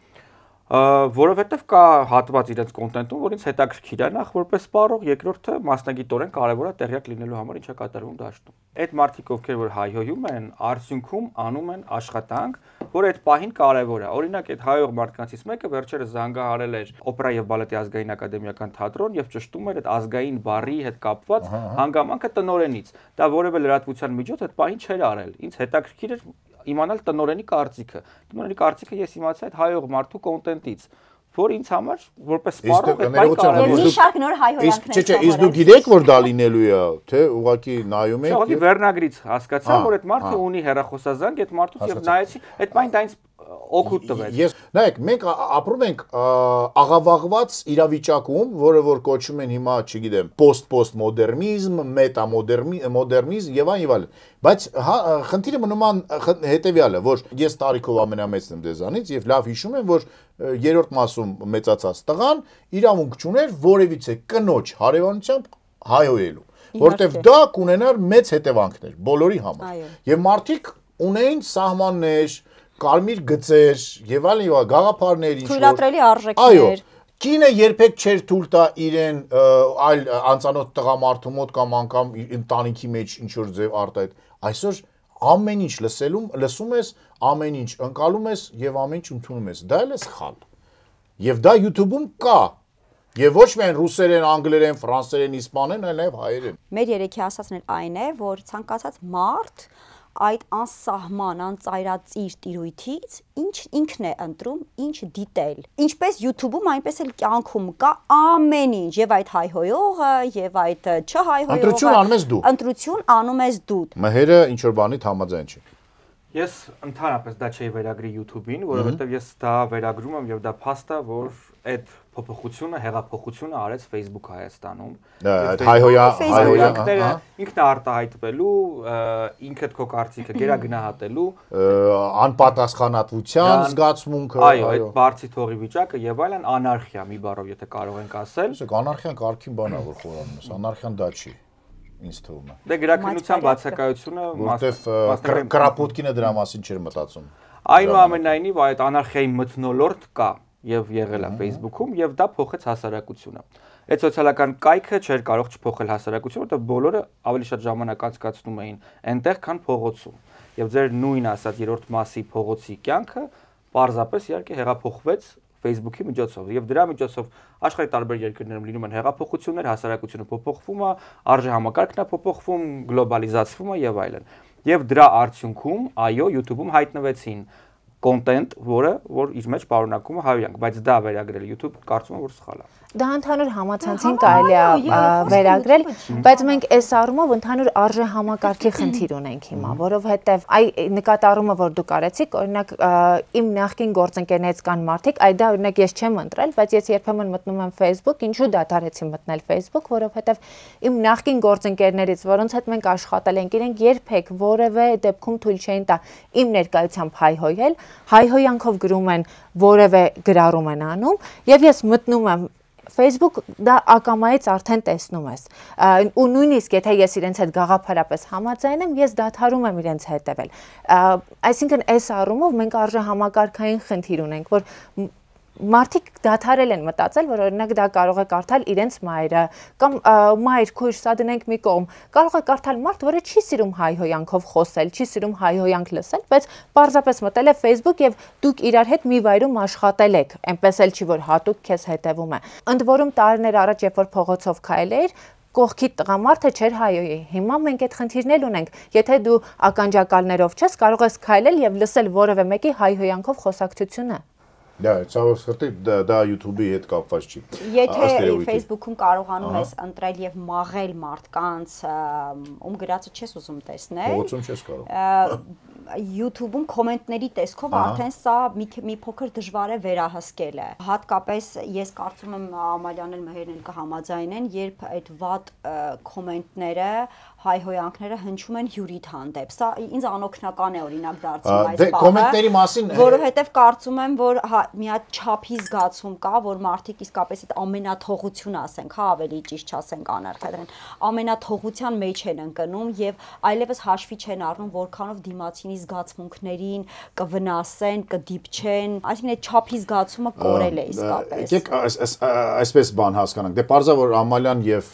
Որովհետև կա հատված իրենց կոնտենտում, որ ինձ հետաքրքիր է նախ որպես սպառող, երկրորդը մասնագիտորեն կարևոր է տեղյակ լինելու համար ինչ է կատարվում դաշտում։ Այդ մարդիկ ովքեր որ հայհոյում են, արդյունքում անում են աշխատանք, որ այդ պահին կարևոր է։ Օրինակ այդ հայհոյող մարդկանցից մեկը վերջերս զանգահարել էր օպերա եւ բալետի ազգային ակադեմիական թատրոն եւ ճշտում էր այդ ազգային բառի հետ կապված հանգամանքը տնօրենից։ Դա որևէ լրատվության միջոց այդ պահին չէր արել։ Ինձ հետաքրքիր էր իմանալ տնօրենի կարծիքը։ Տնօրենի կարծիքը ես իմացա այդ հայհոյող մարդու կոնտենտից, որ ինձ համար որպես սպառող այդ բանը կարևոր է։ Մի շարք նոր հայհոյանքներ։ Չէ, իսկ դուք գիտեք որ դա լինելու է, թե ուղղակի նայում եք։ Ուղղակի վերնագրից հասկացա, որ այդ մարդը ունի հեռախոսազանգ, այդ մարդուց եւ նայեցի, այդ բանը դա ինձ օգուտ տվեց։ Ես նայեք, մենք ապրում ենք աղավաղված իրավիճակում, որը որ կոչում են հիմա, չգիտեմ, post-postmodernizm, meta-modernizm եւ այլն։ Բայց խնդիրը մնում է հետեւյալը, որ ես տարիքով ամենամեծն եմ դեզանից եւ լավ հիշում եմ, որ երրորդ մասում մեծացած տղան իրավունք չուներ որևիցե կնոջ հարևանությամբ հայհոյելու, որտեվ դա կունենար մեծ հետևանքներ բոլորի համար։ Եվ մարդիկ ունեին սահմաններ, կարմիր գծեր եւ այլն գաղափարներ ինչ որ թույլատրելի արժեքներ։ Այո, կինը երբեք չէր թույլ տա իրեն այլ անծանոթ տղամարդու մոտ կամ անգամ ընտանիքի մեջ ինչ որ ձև արտահայտ։ Այսօր ամեն ինչ լսում ես, ամեն ինչ ընկալում ես եւ ամեն ինչ ընդունում ես։ Դա էլ է սխալ։ Եվ դա YouTube-ում կա։ Եվ ոչ միայն ռուսերեն, անգլերեն, ֆրանսերեն, իսպաներեն, այլ նաեւ հայերեն։ Մեր երեքի ասածն էլ այն է, որ ցանկացած մարդ այդ անսահման, անծայրածիր տիրույթից ինքն է ընտրում ինչ դիտել։ Ինչպես YouTube-ում, այնպես էլ կյանքում կա ամեն ինչ, եւ այդ հայհոյողը, եւ այդ չհայհոյողը։ Ընտրություն անում ես դու։ Ընտրություն անում ես դու։ Մհերը ինչ որ բանից համաձայն չի։ Ես ընդհանրապես դա չէի վերագրի YouTube-ին, որովհետև ես դա վերագրում եմ եւ դա փաստ է, որ այդ փոփոխությունը, հեղափոխությունը արեց Facebook Հայաստանում։ Այդ հայհոյանքները ինքն է արտահայտվելու, ինքդ քո կարծիքը գերագնահատելու, անպատասխանատվության զգացմունքը, այո, այդ բարձի թողի վիճակը եւ այլն անարխիա մի բառով եթե կարող ենք ասել։ Իսկ անարխիան կարգին բան է, որ խորանում ես, անարխիան դա չի։ Ինձ թվում է։ Դե գրաքննության բացակայությունը որտեվ Կրապոտկինը դրա մասին չէր մտածում։ Այնուամենայնիվ այդ անարխիայի մթնոլորտ կա եւ եղել է Facebook-ում եւ դա փոխեց հասարակությունը։ Այդ սոցիալական կայքը չէր կարող չփոխել հասարակությունը, որտեղ բոլորը ավելի շատ ժամանակ անցկացնում էին այնտեղ, քան փողոցում։ Եվ ձեր նույն ասած երրորդ մասի փողոցի կյանքը պարզապես իհարկե հեղափոխվեց Facebook-ի միջոցով եւ դրա միջոցով աշխարհի տարբեր երկրներում լինում են հեղափոխություններ, հասարակությունը փոփոխվում է, արժե համակարգն է փոփոխվում, գլոբալիզացվում է եւ այլն։ Եվ դրա արդյունքում, այո, YouTube-ում հայտնվեցին կոնտենտ, որ իր մեջ պարունակում է հայհոյանք, բայց դա վերագրել YouTube կարծում եմ որ սխալ է։ Դա ընդհանուր համացանցին կարելի է վերագրել, բայց մենք այս առումով ընդհանուր արժե համակարգի խնդիր ունենք հիմա, որովհետև այ նկատառումը որ դուք արեցիք, օրինակ իմ նախկին գործընկերներից կան մարդիկ, այ դա օրինակ ես չեմ ընտրել, բայց ես երբեմն մտնում եմ Facebook, ինչու դադարեցի մտնել Facebook, որովհետև իմ նախկին գործընկերներից, որոնց հետ մենք աշխատել ենք, իրենք երբեք որևէ դեպքում թույլ չէին տա իմ ներկայությամբ հայհոյել, հայհոյանքով գրում են որևէ գրառում են անում եւ ես մտնում եմ Facebook դա ակամայից արդեն տեսնում ես ու նույնիսկ եթե ես իրենց հետ գաղափարապես համաձայն եմ ես դադարում եմ իրենց հետևել այսինքն այս առումով մենք արժե համակարգային խնդիր ունենք որ մարդիկ դադարել են մտածել, որ օրինակ դա կարող է կարդալ իրենց մայրը կամ մայր, քույր, սա դնենք մի կողմ։ Կարող է կարդալ մարդ, որը չի սիրում հայհոյանքով խոսել, չի սիրում հայհոյանք լսել, բայց պարզապես մտել է Facebook եւ դուք իրար հետ մի վայրում աշխատել եք, այնպես էլ չի որ հատուկ քեզ հետևում է։ Ընդ որում տարիներ առաջ, երբ որ փողոցով քայլեիր, կողքի տղամարդը չէր հայոյի։ Հիմա մենք այդ խնդիրն էլ ունենք։ Եթե դու ականջակալներով չես, կարող ես քայլել եւ լսել որևէ մեկի հայհոյանքով խոսակցությունը։ Դա ցավոք սրտի դա YouTube-ի հետ կապված չի։ Եթե Facebook-ում կարողանում ես ընտրել եւ մաղել մարդկանց, ում գրածը չես ուզում տեսնել, փողոցում չես կարող։ YouTube-ում կոմենտների տեսքով արդեն սա մի փոքր դժվար է վերահսկելը։ Հատկապես ես կարծում եմ Ամալյանն էլ Մհերն էլ կհամաձայնեն, երբ այդ վատ կոմենտները, հայհոյանքները հնչում են հյուրիդ հանդեպ։ Սա ինձ անօգնական է օրինակ դարձնում այս բանը։ Դե կոմենտների մասին որովհետև կարծում եմ, որ մի հատ չափի զգացում կա, որ մարդիկ իսկապես այդ ամենաթողություն ասենք, հա, ավելի ճիշտ չասենք անարքայդրեն, ամենաթողության մեջ են ընկնում եւ այլևս հաշվի չեն առնում, որքանով դիմացինի զգացմունքներին կվնասեն, կդիպչեն, այսինքն այդ չափի զգացումը կորել է իսկապես։ Եկեք այսպես բան հասկանանք։ Դե պարզա որ Ամալյան եւ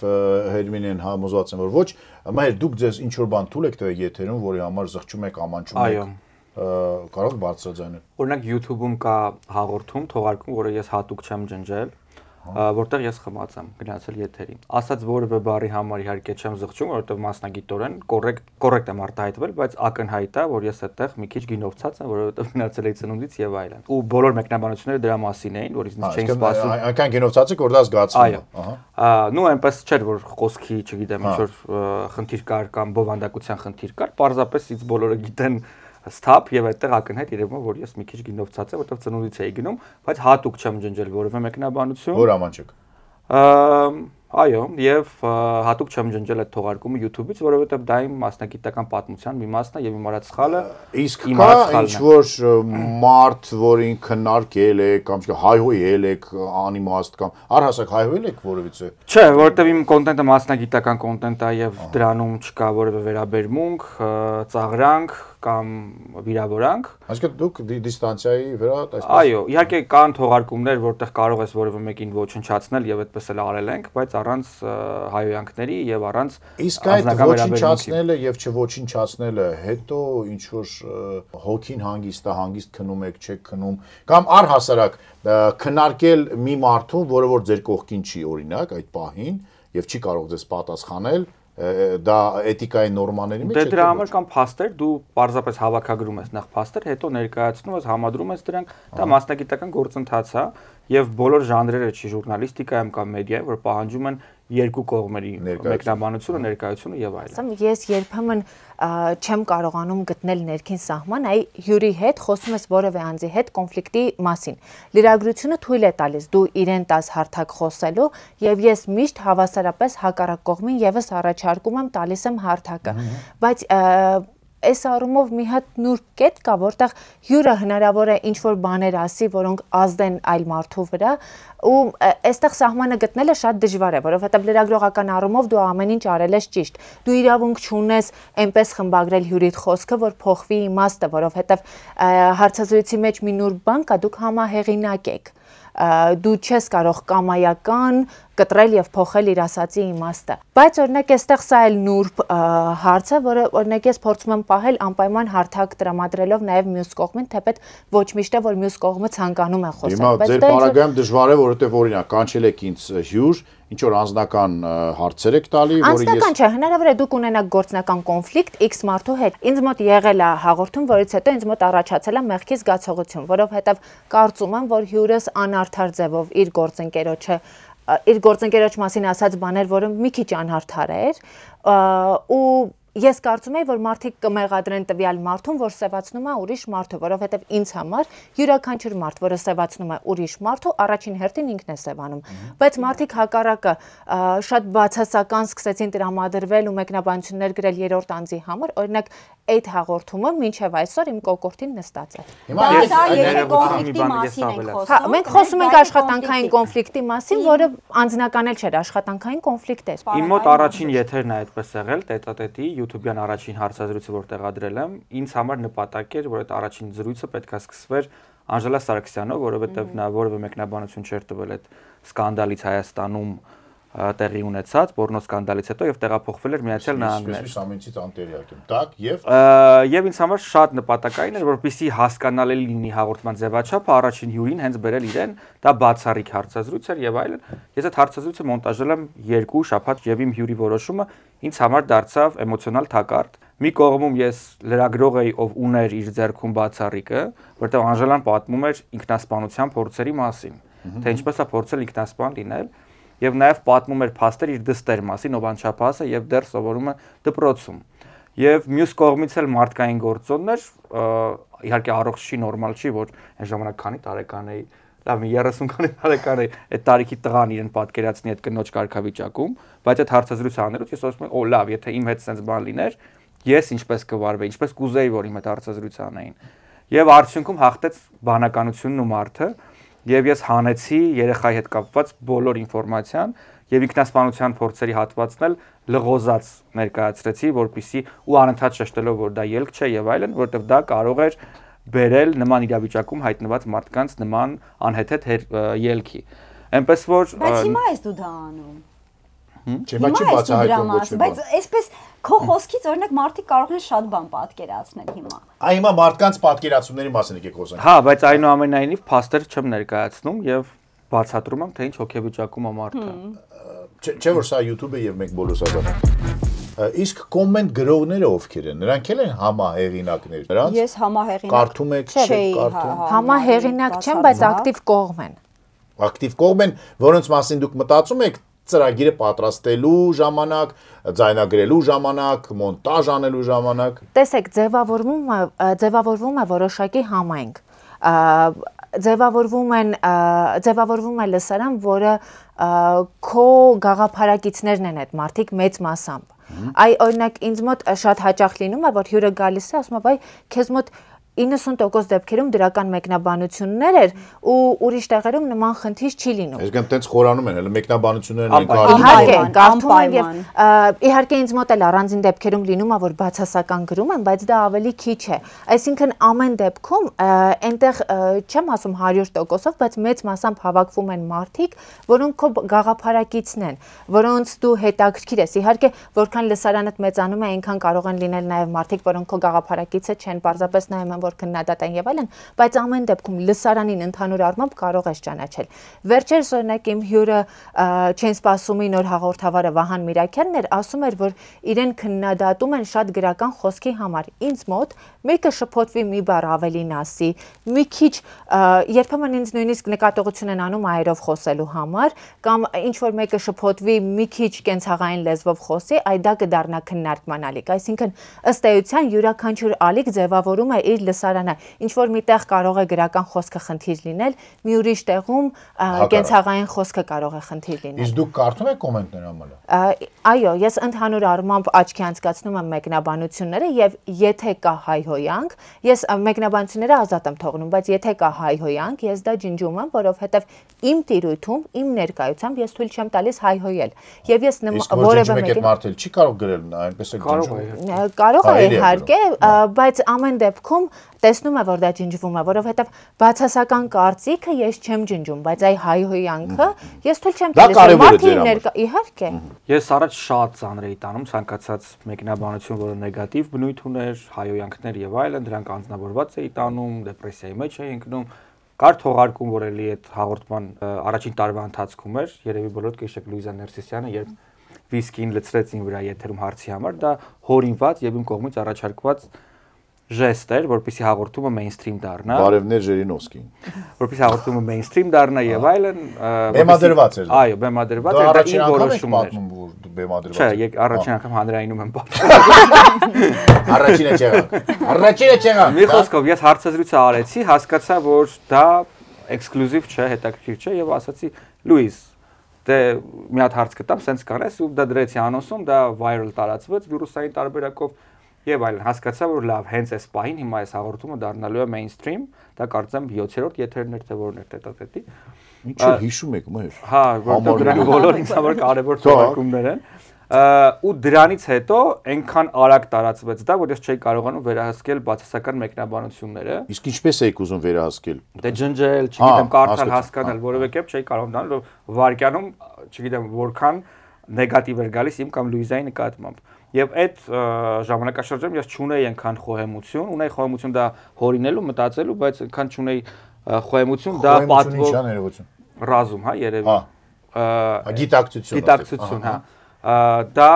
Հերմինեն համոզված են որ ոչ, մայր դուք ձեզ ինչ որ բան թույլ եք տվել եթերում, որի համար զղջում եք, ամանչում եք։ Այո։ Կարող բարձրաձայնել։ Օրինակ YouTube-ում կա հաղորդում, թողարկում, որը ես հատուկ չեմ ջնջել, որտեղ ես խմած եմ, գնացել եթերին։ Ասած որևէ բառի համար իհարկե չեմ զղջում, որովհետև մասնագիտորեն կոռեկտ եմ արտահայտվել, բայց ակնհայտ է, որ ես այդտեղ մի քիչ գինովցած եմ, որովհետև գնացել էի ծնունդից եւ այլն։ Ու բոլոր մեկնաբանությունները դրա մասին էին, որ ինձ չէին սպասում։ Այնքան գինովցած եք, որ դա զգացվում է։ Ահա։ Նու այնպես չէր, որ խոսքի, չգիտեմ, ինչ որ խնդիր կար կամ բովանդակության խնդիր կար, պարզապես ինձ բոլորը գիտեն ստապ եւ այդտեղ ակնհայտ երևում է որ ես մի քիչ գինովցած եմ, որովհետեւ ծնունդից էի գնում, բայց հատուկ չեմ ջնջել որևէ մեկնաբանություն։ Որ ամանչեք։ Այո, եւ հատուկ չեմ ջնջել այդ թողարկումը YouTube-ից, որովհետեւ դա իմ մասնագիտական պատմության մի մասն է եւ իմ արած սխալը։ Իսկ կա ինչ որ մարդ, որին քննարկել եք կամ հայհոյել եք անիմաստ կամ առհասարակ հայհոյել եք որևիցե։ Չէ, որովհետեւ իմ կոնտենտը մասնագիտական կոնտենտ է եւ դրանում չկա որևէ վերաբերմունք, ծաղրանք կամ վիրավորանք։ Այսինքն դուք դիստանցիայի վրա այսպես։ Այո, իհարկե կան թողարկումներ, որտեղ կարող ես որևէ մեկին ոչնչացնել եւ այդպես էլ արել ենք, բայց առանց հայհոյանքների եւ առանց իսկ այդ ոչնչացնելը եւ չոչնչացնելը հետո ինչ որ հոգին հանգիստ է, հանգիստ քնում եք, չեք քնում կամ առհասարակ քննարկել մի մարդու, որը որ ձեր կողքին չի օրինակ այդ պահին եւ չի կարող ձեզ պատասխանել դա էթիկայի նորմաների մեջ է։ Դե դրա համար կամ փաստեր, դու պարզապես հավաքագրում ես նախ փաստեր, հետո ներկայացնում ես, համադրում ես դրանք, դա մասնագիտական գործընթաց է եւ բոլոր ժանրերը, չի ժուրնալիստիկայում կամ մեդիայում, որ պահանջում են երկու կողմերի մեկնաբանությունը, ներկայությունը եւ այլն։ Ես երբեմն չեմ կարողանում գտնել ներքին սահման, այ հյուրի հետ խոսում ես որևէ անձի հետ կոնֆլիկտի մասին։ Լրագրությունը թույլ է տալիս դու իրեն տաս հարթակ խոսելու, եւ ես միշտ հավասարապես հակառակ կողմին եւս առաջարկում եմ, տալիս եմ հարթակը։ Բայց այս առումով մի հատ նուրբ կետ կա, որտեղ հյուրը հնարավոր է ինչ-որ բաներ ասի, որոնք ազդեն այլ մարդու վրա, ու այստեղ սահմանը գտնելը շատ դժվար է, որովհետև լրագրողական առումով դու ամեն ինչ արել ես ճիշտ։ Դու իրավունք չունես այնպես խմբագրել հյուրիդ խոսքը, որ փոխվի իմաստը, որովհետև հարցազրույցի մեջ մի նուրբ բան կա, դուք համահեղինակ եք։ Դու չես կարող կամայական կտրել եւ փոխել իր ասացի իմաստը։ Բայց օրինակ այստեղ սա էլ նուրբ հարց է, որը օրինակ ես փորձում եմ պահել անպայման հարթակ տրամադրելով նաեւ մյուս կողմին, թեպետ ոչ միշտ է որ մյուս կողմը ցանկանում է խոսել։ Բայց ձեր պարագայում դժվար է, որովհետեւ օրինակ կանչել եք ինձ հյուր, ինչ որ անձնական հարցեր եք տալի, որը ես Անձնական չէ, հնարավոր է դուք ունենաք գործնական կոնֆլիկտ X մարդու հետ։ Ինձ մոտ եղել է հաղորդում, որից հետո ինձ մոտ առաջացել է մեղքի զգացողություն, որովհետև կարծում եմ, որ հյուրս անարդար ձևով իր գործընկերոջ մասին ասած բաներ, որը մի քիչ անարդար էր, ու ես կարծում եմ, որ մարդիկ կմեղադրեն տվյալ մարդուն, որ սևացնում է ուրիշ մարդու, որովհետև ինձ համար յուրաքանչյուր մարդ, որը սևացնում է ուրիշ մարդու, առաջին հերթին ինքն է սևանում։ Բայց մարդիկ հակառակը շատ բացասական սկսեցին տրամադրվել ու մեկնաբանություններ գրել երրորդ անձի համար, օրինակ այդ հաղորդումը մինչև այսօր իմ կոկորտին նստած է։ Հիմա եթե կոնֆլիկտի մասին ենք խոսում։ Մենք խոսում ենք աշխատանքային կոնֆլիկտի մասին, որը անձնական էլ չէր, աշխատանքային կոնֆլիկտ էր։ Իմ մոտ առաջին եթերն է այդպես եղել, տետատետի YouTube-յան առաջին հարցազրույցը, որ տեղադրել եմ, ինձ համար նպատակ էր, որ այդ առաջին զրույցը պետք է սկսվեր Անժելա Սարգսյանով, որովհետև նա որևէ մեկնաբանություն չէր տվել այդ սկանդալից Հայաստանում տեղի ունեցած պոռնո սկանդալից հետո եւ տեղափոխվել էր Միացյալ Նահանգներ։ Ես ամենից անտերյակ եմ։ Տակ եւ ինձ համար շատ նպատակային էր, որպեսզի հասկանալի լինի հաղորդման ձևաչափը, առաջին հյուրին հենց բերել իրեն, դա բացառիկ հարցազրույց էր եւ այլն։ Ես այդ հարցազրույցը մոնտաժել եմ 2 շաբաթ եւ իմ հյուրի որոշումը ինձ համար դարձավ էմոցիոնալ թակարդ։ Մի կողմում ես լրագրող էի, ով ուներ իր ձեռքում բացառիկը, որտեղ Անժելան պատմում էր ինքնասպանության փորձերի մասին, թե ինչպես է փորձել ինքնասպան լինել, եւ նաեւ պատմում էր փաստեր իր դստեր մասին, ով անչափահաս է եւ դեռ սովորում է դպրոցում։ Եվ մյուս կողմից էլ մարդկային գործոններ, իհարկե առողջ չի, նորմալ չի, որ այն ժամանակ քանի տարեկան էի, լավ մի 30 քանի տարեկան էի, այդ տարիքի տղան իրեն պատկերացնի այդ կնոջ կարգավիճակում, բայց այդ հարցազրույցը անելուց ես ասում եմ, օ լավ, եթե իմ հետ sense բան լիներ, ես ինչպես կվարվեի, ինչպես կուզեի, որ իմ հետ հարցազրույց անեին։ Եվ արդյունքում հաղթեց բանականությունն ու մարդը, եւ ես հանեցի երեխայի հետ կապված բոլոր ինֆորմացիան եւ ինքնասպանության փորձերի հատվածն էլ լղոզած ներկայացրեցի, որպիսի ու անընդհատ շեշտելով, որ դա ելք չէ եւ այլն, որովհետեւ դա կարող էր բերել նման իրավիճակում հայտնված մարդկանց նման անհեթեթ ելքի։ Այնպես որ Բայց հիմա ես դու դա անում։ Հիմա չի բացահայտում ոչ մի բան։ Բայց այսպես քո խոսքից օրինակ մարդիկ կարող են շատ բան պատկերացնել հիմա։ Այ հիմա մարդկանց պատկերացումների մասին եկեք խոսենք։ Հա, բայց այնուամենայնիվ փաստեր չեմ ներկայացնում եւ բացատրում եմ, թե ինչ հոգեվիճակում է մարդը։ Չէ՞ որ սա YouTube-ը եւ մենք բոլորս ադառնանք։ Իսկ կոմենտ գրողները ովքեր են։ Նրանք էլ են համահեղինակներ։ Նրանց Ես համահեղինակ կարդում եք, չեք կարդում։ Համահեղինակ չեմ, բայց ակտիվ կողմ են։ Ակտիվ կողմ են, որոնց մասին դուք մտածում եք ծրագիրը պատրաստելու ժամանակ, ձայնագրելու ժամանակ, մոնտաժ անելու ժամանակ։ Տեսեք, ձևավորվում է որոշակի համայնք։ Ձևավորվում է լսարան, որը քո գաղափարակիցներն են այդ մարդիկ մեծ մասամբ։ Այ օրինակ ինձ մոտ շատ հաճախ լինում է, որ հյուրը գալիս է, ասում է, բայ քեզ մոտ 90% դեպքերում դրական մեկնաբանություններ էր ու ուրիշ տեղերում նման խնդիր չի լինում։ Այսինքն տենց խորանում են, հələ մեկնաբանություններն են Իհարկե, կարդում են եւ իհարկե ինձ մոտ էլ առանձին դեպքերում լինում է, որ բացասական գրում են, բայց դա ավելի քիչ է։ Այսինքն ամեն դեպքում այնտեղ չեմ ասում 100%-ով, բայց մեծ մասամբ հավաքվում են մարդիկ, որոնք քո գաղափարակիցն են, որոնց դու հետաքրքիր ես։ Իհարկե, որքան լսարանդ մեծանում է, այնքան կարող են լինել նաեւ մարդիկ, որոնք քո գաղափարակիցը չեն, պարզապես նայում են որ քննադատեն եւ այլն, բայց ամեն դեպքում լսարանին ընդհանուր առմամբ կարող ես ճանաչել։ Վերջերս օրինակ իմ հյուրը չեն սպասումի նոր հաղորդավարը Վահան Միրաքյանն էր, ասում էր, որ իրեն քննադատում են շատ գրական խոսքի համար։ Ինձ մոտ մեկը շփոթվի մի բառ ավելին ասի, մի քիչ երբեմն ինձ նույնիսկ նկատողություն են անում այրով խոսելու համար, կամ ինչ որ մեկը շփոթվի մի քիչ կենցաղային լեզվով խոսի, այ դա կդառնա քննարկման ալիք։ Այսինքն ըստ էության յուրաքանչյուր ալիք ձևավորում է իր լսարանը։ Ինչ որ միտեղ կարող է գրական խոսքը խնդիր լինել, մի ուրիշ տեղում կենցաղային խոսքը կարող է խնդիր լինել։ Իսկ դուք կարդում եք կոմենտներ ամալը։ Այո, ես ընդհանուր առմամբ աչքի անցկացնում եմ մեկնաբանությունները եւ եթե կա հայհոյանք, ես մեկնաբանությունները ազատ եմ թողնում, բայց եթե կա հայհոյանք, ես դա ջնջում եմ, որովհետեւ իմ տիրույթում, իմ ներկայությամբ ես թույլ չեմ տալիս հայհոյել։ Եւ ես որևէ մեկին մարդել չի կարող գրել, այնպես է ջնջում։ Կարող է իհարկե, բայց ամեն դեպքում տեսնում է, որ դա ջնջվում է, որովհետեւ բացասական կարծիքը ես չեմ ջնջում, բայց այ հայհոյանքը ես թույլ չեմ տալիս մարդի իհարկե։ Ես առաջ շատ ծանր էի տանում ցանկացած մեկնաբանություն, որը նեգատիվ բնույթ ուներ, հայհոյանքներ եւ այլն, դրանք անձնավորված էի տանում, դեպրեսիայի մեջ էի ընկնում։ Կար թողարկում, որ էլի այդ հաղորդման առաջին տարվա ընթացքում էր, երևի բոլորդ կհիշեք Լուիզա Ներսիսյանը, երբ վիսկին լցրեց ին վրա եթերում հարցի համար, դա հորինված եւ իմ կողմից առաջարկված ժեստ էր, որպեսզի հաղորդումը մեյնսթրիմ դառնա։ Բարևներ Ժերինովսկին։ Որպեսզի հաղորդումը մեյնսթրիմ դառնա եւ այլն։ Բեմադրված էր։ Այո, բեմադրված էր, դա իմ որոշումն էր։ Բեմադրված։ Չէ, եկ առաջին անգամ հանրայինում եմ պատմում։ Առաջինը չեղանք։ Առաջինը չեղանք։ Մի խոսքով ես հարցազրույցը արեցի, հասկացա, որ դա էքսկլյուզիվ չէ, հետաքրքիր չէ եւ ասացի Լուիս, դե մի հատ հարց կտամ, սենց կանես ու դա դրեցի անոնսում, դա viral տարածվեց վիրուսային տարբերակով եւ այլն, հասկացա, որ լավ, հենց այս պահին հիմա այս հաղորդումը դառնալու է mainstream, դա կարծեմ 7-րդ եթերն էր, թե որն էր տետատետի։ Ինչու հիշում եք մեր։ Հա, որտեղ դրանք բոլոր ինձ համար կարևոր թողարկումներ են։ Ու դրանից հետո այնքան արագ տարածվեց դա, որ ես չէի կարողանում վերահսկել բացասական մեկնաբանությունները։ Իսկ ինչպես եք ուզում վերահսկել։ Դե ջնջել, չգիտեմ, կարդալ, հասկանալ, որովե կերպ չէի կարողանում դառնալ, որ վարկյանում, չգիտեմ, որքան նեգատիվ էր գալիս իմ կամ Լուիզայի նկատմամբ։ Եվ այդ ժամանակաշրջանում ես չունեի այնքան խոհեմություն, ունեի խոհեմություն դա հորինելու, մտածելու, բայց այնքան չունեի խոհեմություն դա պատվով ռազում, հա, երևի։ Գիտակցություն, հա։ Դա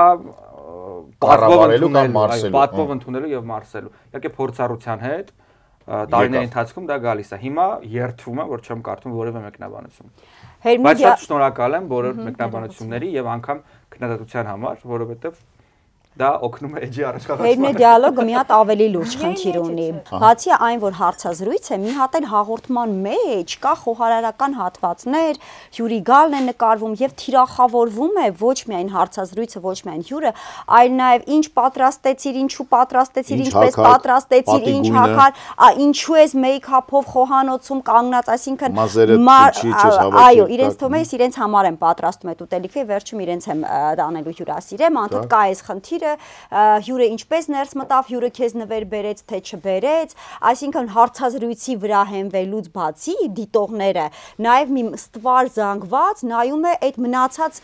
պատվով ընդունելու եւ մարսելու։ Իհարկե փորձառության հետ տարիների ընթացքում դա գալիս է։ Հիմա երթվում եմ, որ չեմ կարդում որևէ մեկնաբանություն։ Բայց շատ շնորհակալ եմ բոլոր մեկնաբանությունների եւ անգամ քննադատության համար, որովհետեւ դա օգնում է էջի առաջխաղացման։ Մեր դիալոգը մի հատ ավելի լուրջ խնդիր ունի։ Բացի այն, որ հարցազրույց է, մի հատ էլ հաղորդման մեջ կա խոհարարական հատվածներ, հյուրի գալն է նկարվում եւ թիրախավորվում է ոչ միայն հարցազրույցը, ոչ միայն հյուրը, այլ նաեւ ինչ պատրաստեցիր, ինչու պատրաստեցիր, ինչպես պատրաստեցիր, ինչ հակար, ինչու ես մեյքափով խոհանոցում կանգնած, այսինքն այո, իրենց թվում է իրենց համար են պատրաստում այդ ուտելիքը, վերջում իրենց եմ տանելու հյուրասիրեմ, անդուտ կա այս խնդիրը հյուրը ինչպես ներս մտավ, հյուրը քեզ նվեր բերեց, թե չբերեց, այսինքն հարցազրույցի վրա հենվելուց բացի դիտողները նաև մի ստվար զանգված նայում է այդ մնացած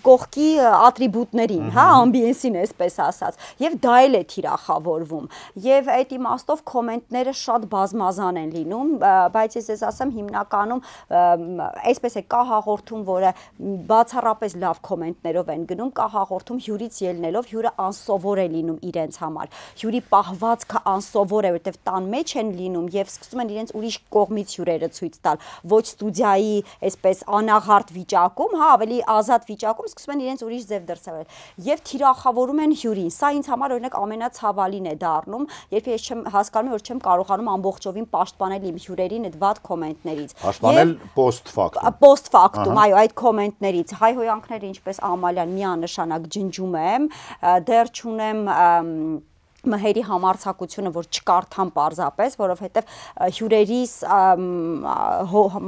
կողքի ատրիբուտներին, հա, ամբիենսին այսպես ասած, եւ դա էլ է թիրախավորվում։ Եվ այդ իմաստով կոմենտները շատ բազմազան են լինում, բայց ես ասեմ հիմնականում այսպես է կա հաղորդում, որը բացառապես լավ կոմենտներով են գնում, կա հաղորդում հյուրից ելնելով հյուրը անսովոր է լինում իրենց համար։ Հյուրի պահվածքը անսովոր է, որտեղ տան մեջ են լինում եւ սկսում են իրենց ուրիշ կողմից հյուրերը ցույց տալ, ոչ ստուդիայի այսպես անաղարտ վիճակում, հա, ավելի ազատ վիճակում սկսում են իրենց ուրիշ ձև դրսևորել եւ թիրախավորում են հյուրին։ Սա ինձ համար օրինակ ամենացավալին է դառնում, երբ ես չեմ հասկանում, որ չեմ կարողանում ամբողջովին պաշտպանել իմ հյուրերին այդ վատ կոմենտներից։ Պաշտպանել post factum։ Post factum, այո, այդ կոմենտներից հայհոյանքները ինչպես Ամալյան միանշանակ ջնջում եմ, դեռ չունեմ մհերի համարձակությունը, որ չկարդամ պարզապես, որովհետև հյուրերիս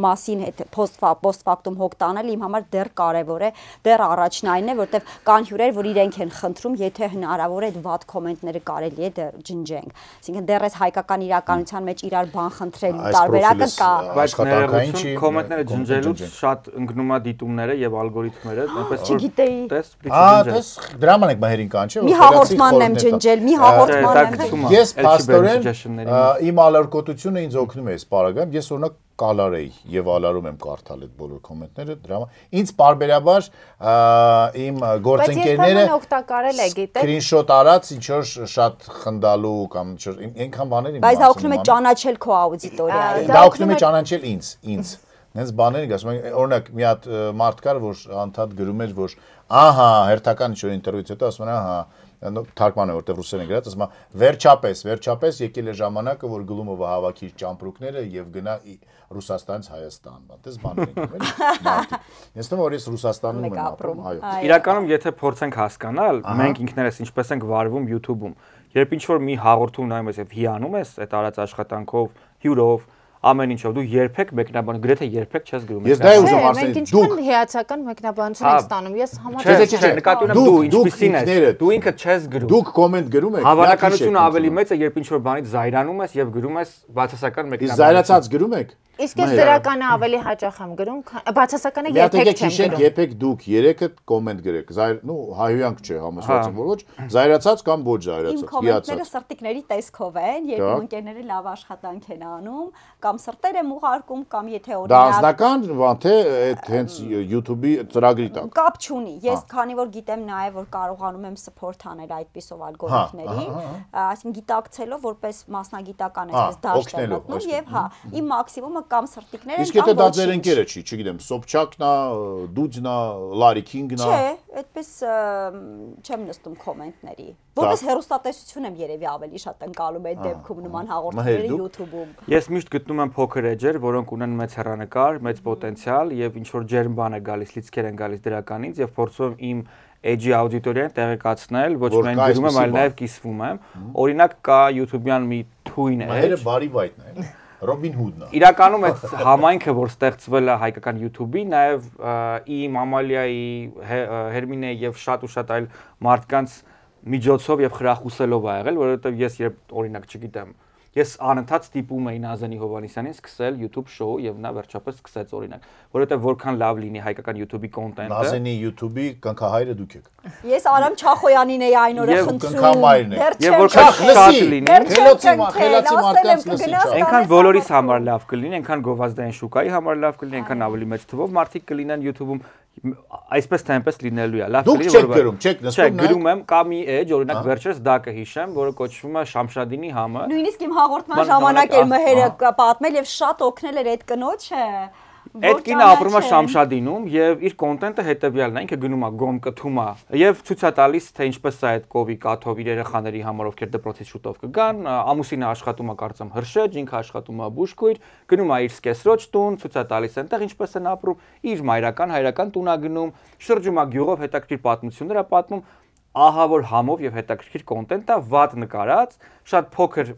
մասին հետ post factum հոգ տանել իմ համար դեռ կարևոր է, դեռ առաջնային է, որովհետև կան հյուրեր, որ իրենք են խնդրում, եթե հնարավոր է վատ կոմենտները կարելի է դեռ ջնջենք։ Այսինքն դեռ այս հայկական իրականության մեջ իրար բան խնդրելու տարբերակը կա։ Բայց ներողություն, կոմենտները ջնջելուց շատ ընկնում է դիտումները եւ ալգորիթմները, այնպես որ չգիտեի։ Տես, դրա մանեք մհերին կանչի, մի հաղորդմանն եմ ջնջել, մի հաղորդման հաղորդման Ես փաստորեն իմ ալարկոտությունը ինձ օգնում է այս պարագայում, ես օրինակ կալար էի եւ ալարում եմ կարդալ այդ բոլոր կոմենտները, դրա համար ինձ բարբերաբար իմ գործընկերները օգտակարել է, գիտեք, սկրինշոտ արած ինչ որ շատ խնդալու կամ ինչ որ այնքան բաներ իմ բայց դա օգնում է ճանաչել քո աուդիտորիային։ Դա օգնում է ճանաչել ինձ։ Հենց բաներ ասում եմ, օրինակ մի հատ մարդ կար, որ անդադ գրում էր, որ ահա հերթական ինչ որ ինտերվյուից հետո ասում են, ահա թարգմանը որտեղ ռուսերեն գրած, ասում է վերջապես եկել է ժամանակը, որ Գլումովը հավաքի իր ճամպրուկները եւ գնա Ռուսաստանից Հայաստան, այդպես բաներ են գրում, էլի։ Ես թվում որ ես Ռուսաստանում եմ ապրում, այո։ Իրականում եթե փորձենք հասկանալ, մենք ինքներս ինչպես ենք վարվում YouTube-ում, երբ ինչ որ մի հաղորդում նայում ես եւ հիանում ես այդ արած աշխատանքով, հյուրով ամեն ինչով դու երբեք մեկնաբան գրեթե երբեք չես գրում։ Ես դա եմ ուզում ասել, մենք ինչքան հիացական մեկնաբանություն ենք ստանում։ Ես համաձայն եմ, նկատի ունեմ դու ինչպիսին ես։ Դու ինքդ չես գրում։ Դուք կոմենտ գրում եք։ Հավանականությունը ավելի մեծ է, երբ ինչ որ բանից զայրանում ես եւ գրում ես բացասական մեկնաբանություն։ Իսկ զայրացած գրում եք։ Իսկ ես դրականը ավելի հաճախ եմ գրում, բացասականը երբեք չեմ գրում։ Երբեք դուք երեքը կոմենտ գրեք։ Նու հայհոյանք չէ համոզված եմ, որ ոչ զայրացած կամ ոչ զայրացած։ Իմ կոմենտները սրտիկների տեսքով են, երբ իմ ընկերները լավ աշխատանք են անում, կամ սրտեր եմ ուղարկում, կամ եթե օրինակ Դա անձնական բան թե այդ հենց YouTube-ի ծրագրի տակ։ Կապ չունի։ Ես քանի որ գիտեմ նաև որ կարողանում եմ support անել այդպիսով ալգորիթմների, այսինքն գիտակցելով որպես մասնագիտական այսպես դաշտ եմ մտնում եւ հա, իմ մաքսիմումը կամ սրտիկներ են կամ Իսկ եթե դա ձեր ընկերը չի, չգիտեմ, Սոփչակն է, Դուձն է, Լարիքինգն է։ Չէ, այդպես չեմ նստում կոմենտների։ Որպես հեռուստատեսություն եմ երևի ավելի շատ ընկալում այդ դեպքում նման հաղորդումները YouTube-ում։ Ես միշտ գտնում եմ փոքր էջեր, որոնք ունեն մեծ հեռանկար, մեծ պոտենցիալ եւ ինչ որ ջերմ բան է գալիս, լիցքեր են գալիս դրականից եւ փորձում եմ իմ էջի աուդիտորիան տեղեկացնել, ոչ միայն գրում եմ, այլ նաև կիսվում եմ։ Օրինակ կա YouTube-յան մի թույն է։ Մայրը բարի վայթն է։ Ռոբին Հուդն է։ Իրականում այդ համայնքը, որ ստեղծվել է հայկական YouTube-ի, նաև իմ Ամալիայի, Հերմինեի եւ շատ ու շատ այլ մարդկանց միջոցով եւ խրախուսելով ա եղել, որովհետեւ ես երբ օրինակ չգիտեմ, ես անընդհատ ստիպում էի Նազանի Հովհաննիսյանին սկսել YouTube show եւ նա վերջապես սկսեց օրինակ, որովհետեւ որքան լավ լինի հայկական YouTube-ի կոնտենտը։ Նազանի YouTube-ի կնքահայրը դուք եք։ Ես Արամ Չախոյանին էի այն օրը խնդրում։ Կնքամայրն է։ Եւ որքան շատ լինի։ Խելացի մարդկանց լսի։ Այնքան բոլորիս համար լավ կլինի, այնքան գովազդային շուկայի համար լավ կլինի, այնքան ավելի մեծ թվով մարդիկ կլինեն YouTube-ում այսպես թե այնպես լինելու է։ Լավ կլինի, որ գրում, չեք նստում։ Գրում եմ կա մի էջ, օրինակ վերջերս դա կհիշեմ, որը կոչվում է Շամշադինի համը։ Նույնիսկ իմ հաղորդման ժամանակ էր մհերը պատմել եւ շատ օգնել էր այդ կնոջը։ Այդ կինը ապրում է Շամշադինում եւ իր կոնտենտը հետեւյալն է, ինքը գնում է գոմ կթում է եւ ցույց է տալիս թե ինչպես է այդ կովի կաթով իր երեխաների համար ովքեր դպրոցից շուտով կգան, ամուսինը աշխատում է կարծեմ հրշեջ, ինքը աշխատում է բուժքույր, գնում է իր սկեսրոջ տուն, ցույց է տալիս այնտեղ ինչպես են ապրում, իր մայրական հայրական տուն է գնում, շրջում է գյուղով, հետաքրքիր պատմություններ է պատմում, ահա որ համով եւ հետաքրքիր կոնտենտ է, վատ նկարած, շատ փոքր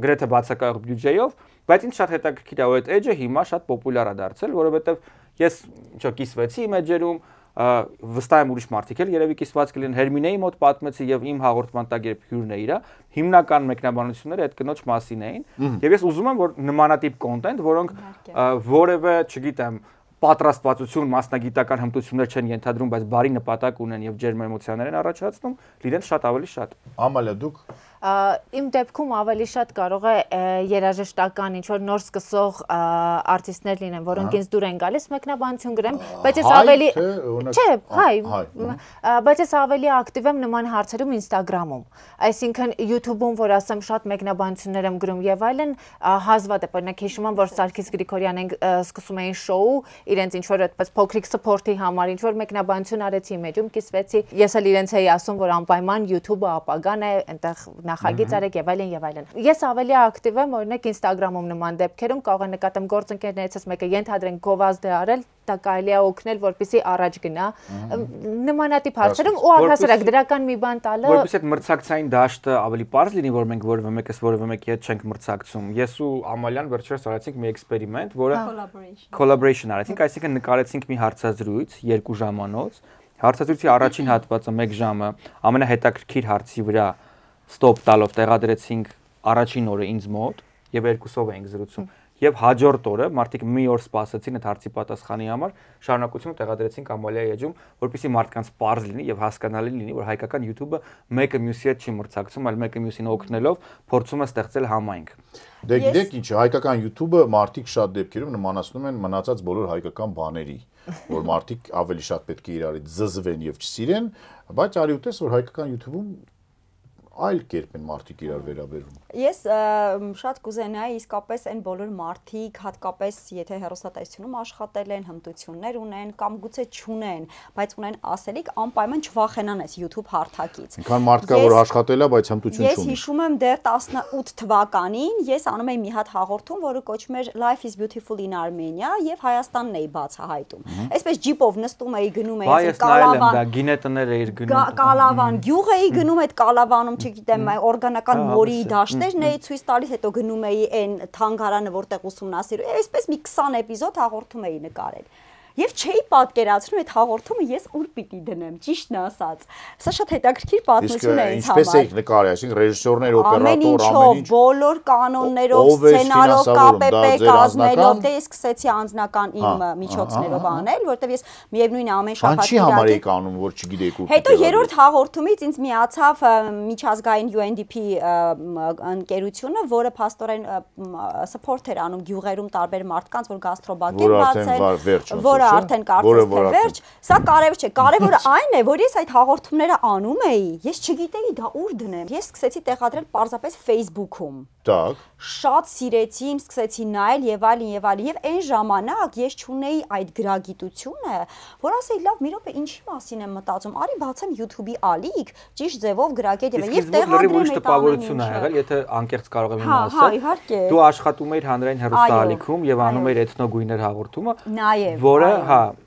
գրեթե բացակայող բյուջեով, բայց ինձ շատ հետաքրքիր է, որ այդ էջը հիմա շատ պոպուլյար է դարձել, որովհետեւ ես ինչ որ կիսվեցի իմ էջերում, վստահ եմ ուրիշ մարդիկ էլ երևի կիսված կլինեն, Հերմինեի մոտ պատմեցի եւ իմ հաղորդման տակ երբ հյուրն է իրա, հիմնական մեկնաբանությունները այդ կնոջ մասին էին, եւ ես ուզում եմ որ նմանատիպ կոնտենտ, որոնք որևէ, չգիտեմ, պատրաստվածություն, մասնագիտական հմտություններ չեն ենթադրում, բայց բարի նպատակ ունեն եւ ջերմ էմոցիաներ են առաջացնում, լինեն շատ ավելի շատ։ Ամալիա դուք Իմ դեպքում ավելի շատ կարող է երաժշտական ինչ-որ նոր սկսող արտիստներ լինեն, որոնք ինձ դուր են գալիս մեկնաբանություն գրեմ, բայց ես ավելի չէ, հայ, բայց ես ավելի ակտիվ եմ նման հարցերում Instagram-ում, այսինքն YouTube-ում, որ ասեմ շատ մեկնաբանություններ եմ գրում եւ այլն, հազվադեպ, օրինակ հիշում եմ, որ Սարգիս Գրիգորյանն սկսում էին շոու, իրենց ինչ-որ այդպես փոքրիկ սփորթի համար ինչ-որ մեկնաբանություն արեցի մեջում, կիսվեցի, ես էլ իրենց էի ասում, որ անպայման YouTube-ը ապագան է, այնտեղ նախագիծ արեք եւ այլն եւ այլն։ Ես ավելի ակտիվ եմ օրինակ Instagram-ում նման դեպքերում, կարող եմ նկատեմ գործընկերներիցս մեկը ենթադրենք գովազդ է արել, դա կարելի է օգնել, որպեսզի առաջ գնա։ Նմանատիպ հարցերում ու առհասարակ դրական մի բան տալը, որպեսզի այդ մրցակցային դաշտը ավելի པարզ լինի, որ մենք որևէ մեկս որևէ մեկի հետ չենք մրցակցում։ Ես ու Ամալյան վերջերս արեցինք մի էքսպերիմենտ, որը collaboration արեցինք, այսինքն նկարեցինք մի հարցազրույց 2 ժամանոց։ Հարցազրույցի առաջին հատվածը 1 ժամը ամենահետաքրքիր հարցի վրա ստոպ տալով տեղադրեցինք առաջին օրը ինձ մոտ եւ երկուսով էինք զրուցում եւ հաջորդ օրը մարդիկ մի օր սպասեցին այդ հարցի պատասխանի համար, շարունակությունը տեղադրեցին Ամալիայի էջում, որպեսզի մարդկանց պարզ լինի եւ հասկանալի լինի, որ հայկական YouTube-ը մեկը մյուսի հետ չի մրցակցում, այլ մեկը մյուսին օգնելով փորձում է ստեղծել համայնք։ Դե գիտեք ինչ, հայկական YouTube-ը մարդիկ շատ դեպքերում նմանացնում են մնացած բոլոր հայկական բաների, որ մարդիկ ավելի շատ պետք է իրարից զզվեն եւ չսիրեն, բայց արի ուտես որ հայկական YouTube-ում այլ կերպ են մարդիկ իրար վերաբերվում։ Ես շատ կուզենայի իսկապես այն բոլոր մարդիկ, հատկապես եթե հեռուստատեսությունում աշխատել են, հմտություններ ունեն կամ գուցե չունեն, բայց ունեն ասելիք, անպայման չվախենան այս YouTube հարթակից։ Ինքան մարդ կա, որ աշխատել է, բայց հմտություն չունի։ Ես հիշում եմ դեռ 18 թվականին ես անում էի մի հատ հաղորդում, որը կոչվում էր Life is Beautiful in Armenia եւ Հայաստանն էի բացահայտում։ Այսպես ջիպով նստում էի գնում էի Կալավան, դա գինետներ էիր գնում։ Կալավան գյուղ էի գնում այդ Կալավանում չգիտեմ, օրգանական մորի դաշտերն էի ցույց տալիս, հետո գնում էի այն թանգարանը, որտեղ ուսումնասիրում էի, այսպես մի 20 էպիզոդ հաղորդում էի նկարել։ Եվ չէի պատկերացնում այդ հաղորդումը ես ուր պիտի դնեմ, ճիշտն ասած։ Սա շատ հետաքրքիր պատմություն է ինձ համար։ Ինչպես եք նկարել, այսինքն ռեժիսորներ, օպերատոր, ամեն ինչ, բոլոր կանոններով, սցենարով, KPP կազմելով, դե ես սկսեցի անձնական իմ միջոցներով անել, որտեվ ես միևնույն է ամեն շաբաթ Ինչի համար եք անում, որ չգիտեք ու։ Հետո երրորդ հաղորդումից ինձ միացավ միջազգային UNDP ընկերությունը, որը փաստորեն support էր անում գյուղերում տարբեր մարդկանց, որ գաստրոբակեր բացեն, որ արդեն կարծես թե վերջ, սա կարևոր չէ, կարևորը այն է, որ ես այդ հաղորդումները անում էի, ես չգիտեի դա ուր դնեմ, ես սկսեցի տեղադրել պարզապես Facebook-ում, շատ սիրեցի, սկսեցի նայել եւ այլն, եւ այն ժամանակ ես չունեի այդ գրագիտությունը, որ ասեի լավ, մի րոպե ինչի մասին եմ մտածում, արի բացեմ YouTube-ի ալիք, ճիշտ ձևով գրագետ եւ տեղադրեմ այդ տպավորություն ա եղել, եթե անկեղծ կարող եմ ասել, դու աշխատում էիր հանրային հեռուստաալիքում եւ անում էիր էթնոգույներ հաղորդումը, որը,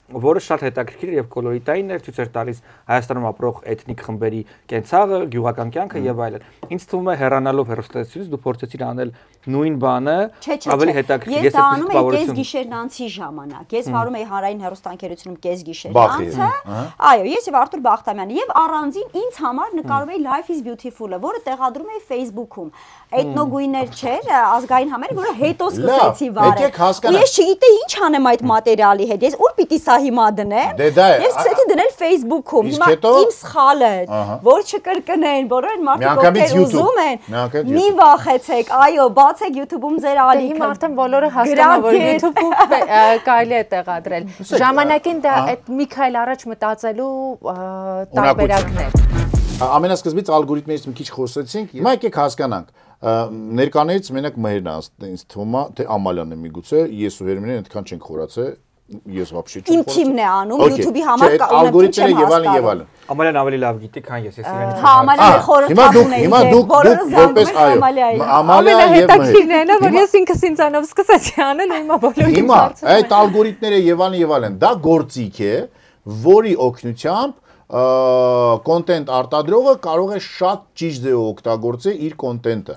որը շատ հետաքրքիր եւ կոլորիտային էր, ցույց էր տալիս Հայաստանում ապրող էթնիկ խմբերի կենցաղը, գյուղական կյանքը եւ այլն։ Ինձ թվում է հեռանալով հեռուստացույցից դու փորձեցիր անել նույն բանը, ավելի հետաքրքիր։ Ես դա անում էի կեսգիշերնանցի ժամանակ։ Ես վարում էի հանրային հեռուստաընկերությունում կեսգիշերնանցը։ Այո, ես եւ Արտուր Բախտամյանը եւ առանձին ինձ համար նկարում էի Life is Beautiful-ը, որը տեղադրում էի Facebook-ում։ Էթնոգույներ չէր, ազգային համեր, որը հետո սկսեցի վարել։ Ու ես չգիտեի ինչ անեմ այդ մատերիալի հետ։ Ես ուր պիտի սա հիմա դնեմ։ Ես սկսեցի դնել Facebook-ում։ Հիմա իմ սխալը, որ չկրկնեն, բոլոր այն մարդիկ ովքեր ուզում են։ Մի վախեցեք, այո, բացեք YouTube-ում ձեր ալիքը։ Հիմա արդեն բոլորը հասկանում են, որ YouTube-ում կարելի է տեղադրել։ Ժամանակին դա այդ մի քայլ առաջ մտածելու տարբերակն է։ Ամենասկզբից ալգորիթմներից մի քիչ խոսեցինք, հիմա եկեք հասկանանք։ Ներկաներից մենակ Մհերն է, ինձ թվում է, թե Ամալյանն է միգուցե, ես ու Հերմինեն այդքան չենք խորացել, ես вообще չեմ խորացել։ Իմ թիմն է անում, YouTube-ի համար ալգորիթմները եւ այլն եւ այլն։ Ամալյան ավելի լավ գիտի, քան ես իրենից։ Հա, Ամալյանը խորհրդատուն է։ Հիմա դուք որպես այո, Ամալիա եւ Մհեր։ Որ ես ինքս ինձանով սկսեցի անել ու հիմա բոլորին Հիմա այդ ալգորիթմները եւ այլն, դա գործիք է, որի օգնությամբ կոնտենտ արտադրողը կարող է շատ ճիշտ ձևով օգտագործել իր կոնտենտը։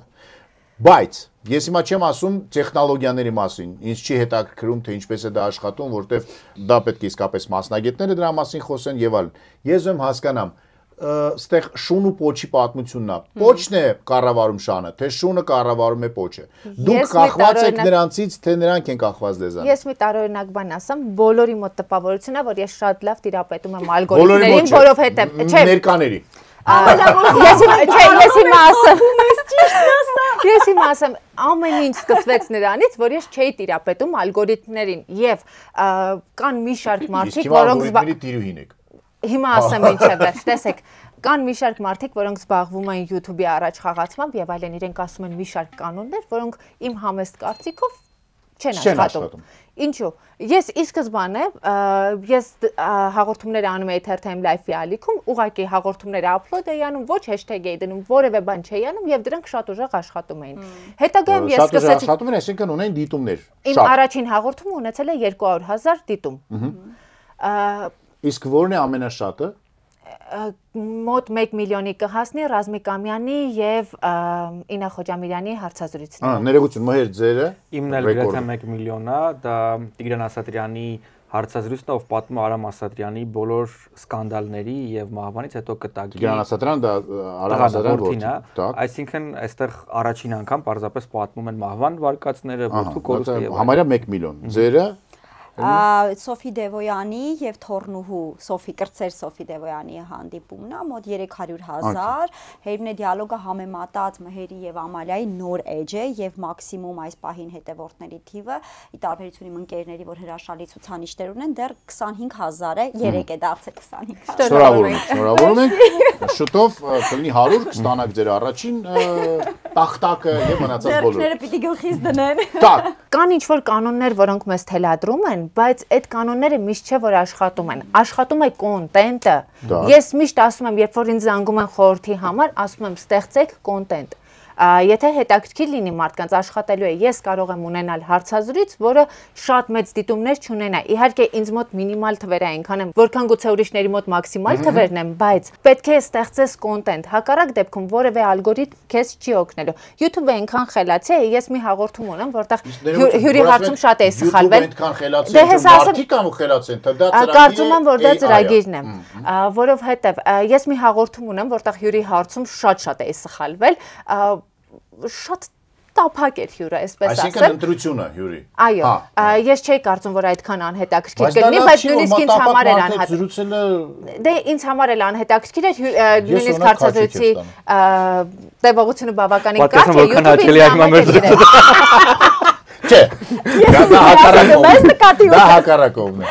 Բայց ես հիմա չեմ ասում տեխնոլոգիաների մասին, ինձ չի հետաքրքրում թե ինչպես է դա աշխատում, որտեվ դա պետք է իսկապես մասնագետները դրա մասին խոսեն եւ այլն։ Ես ում հասկանամ, ստեղ շուն ու պոչի պատմությունն է։ Պոչն է կառավարում շանը, թե շունը կառավարում է պոչը։ Դուք կախված եք նրանցից, թե նրանք են կախված ձեզանից։ Ես մի տարօրինակ բան ասեմ, բոլորի մոտ տպավորությունն է, որ ես շատ լավ տիրապետում եմ ալգորիթմներին, որովհետեւ չէ, ներկաների։ Ես իմ ասեմ, ամեն ինչ սկսվեց նրանից, որ ես չէի տիրապետում ալգորիթմներին եւ կան մի շարք մարդիկ, որոնք Հիմա ասեմ ինչ է վերջ, տեսեք, կան մի շարք մարդիկ, որոնք զբաղվում են YouTube-ի առաջ խաղացմամբ եւ այլն, իրենք ասում են մի շարք կանոններ, որոնք իմ համեստ կարծիքով չեն աշխատում։ Ինչու՞։ Ես ի սկզբանե ես հաղորդումներ անում էի Ether-Time Live-ի ալիքում, ուղղակի հաղորդումները upload էի անում, ոչ hashtag էի դնում, որևէ բան չէի անում եւ դրանք շատ ուժեղ աշխատում էին։ Հետագայում ես սկսեցի աշխատում են, այսինքն ունեն դիտումներ։ Իմ առաջին հաղորդումը ունեցել է 200,000 դիտում։ Իսկ ո՞րն է ամենաշատը։ Մոտ 1 միլիոնի կհասնի Ռազմիկ Ամյանի եւ Ինա Խոջամիրյանի հարցազրույցները։ Ներողություն, Մհեր ձերը։ Իմն էլ գրեթե 1 միլիոն է, դա Տիգրան Ասատրյանի հարցազրույցն ով պատմում Արամ Ասատրյանի բոլոր սկանդալների եւ մահվանից հետո կտակի։ Արամ Ասատրյանը դա Արամ Ասատրյանի որդին է։ Այսինքն այստեղ առաջին անգամ պարզապես պատմում են մահվան վարկածները, որդու կորուստը եւ համարյա 1 միլիոն։ Ձերը Սոֆի Դևոյանի եւ Թորնուհու Սոֆի Կրծեր Սոֆի Դևոյանի հանդիպումն է մոտ 300,000 Հերմնե դիալոգը համեմատած Մհերի եւ Ամալիայի նոր էջ է եւ մաքսիմում այս պահին հետևորդների թիվը ի տարբերություն իմ ընկերների որ հրաշալի ցուցանիշներ ունեն դեռ 25,000 է 3 է դարձել 25,000 Շնորհավորում ենք շուտով կլինի 100 կստանաք ձեր առաջին տախտակը եւ մնացած բոլորը ձեռքները պիտի գլխից դնեն Տակ Կան ինչ-որ կանոններ, որոնք մեզ թելադրում են, բայց այդ կանոնները միշտ չէ, որ աշխատում են։ Աշխատում է կոնտենտը։ Ես միշտ ասում եմ, երբ որ ինձ զանգում են խորհրդի համար, ասում եմ, ստեղծեք կոնտենտ։ Եթե հետաքրքիր լինի մարդկանց աշխատելու է, ես կարող եմ ունենալ հարցազրույց, որը շատ մեծ դիտումներ չունենա։ Իհարկե ինձ մոտ մինիմալ թվեր է այնքան եմ, որքան գուցե ուրիշների մոտ մաքսիմալ թվերն են, բայց պետք է ստեղծես կոնտենտ։ Հակառակ դեպքում որևէ ալգորիթմ քեզ չի օգնելու։ YouTube-ը այնքան խելացի է, ես մի հաղորդում ունեմ, որտեղ հյուրի հարցում շատ է սխալվել։ Այնքան խելացի է, մարդիկ կամ խելացի են, թե դա ծրագիր է։ Կարծում եմ, որ դա ծրագիրն է, որովհետև ես մի հաղորդում ունեմ, որտեղ հյուրի հարցում շատ է սխալվել, շատ տափակ էր հյուրը, այսպես ասեմ։ Այսինքն ընտրությունը հյուրի։ Այո, ես չէի կարծում, որ այդքան անհետաքրքիր կլինի, բայց նույնիսկ ինձ համար էր անհետաքրքիր։ Դե ինձ համար էլ անհետաքրքիր էր, նույնիսկ հարցազրույցի տևողությունը բավականին կարճ է, YouTube-ին Չէ, դա հակառակովն է։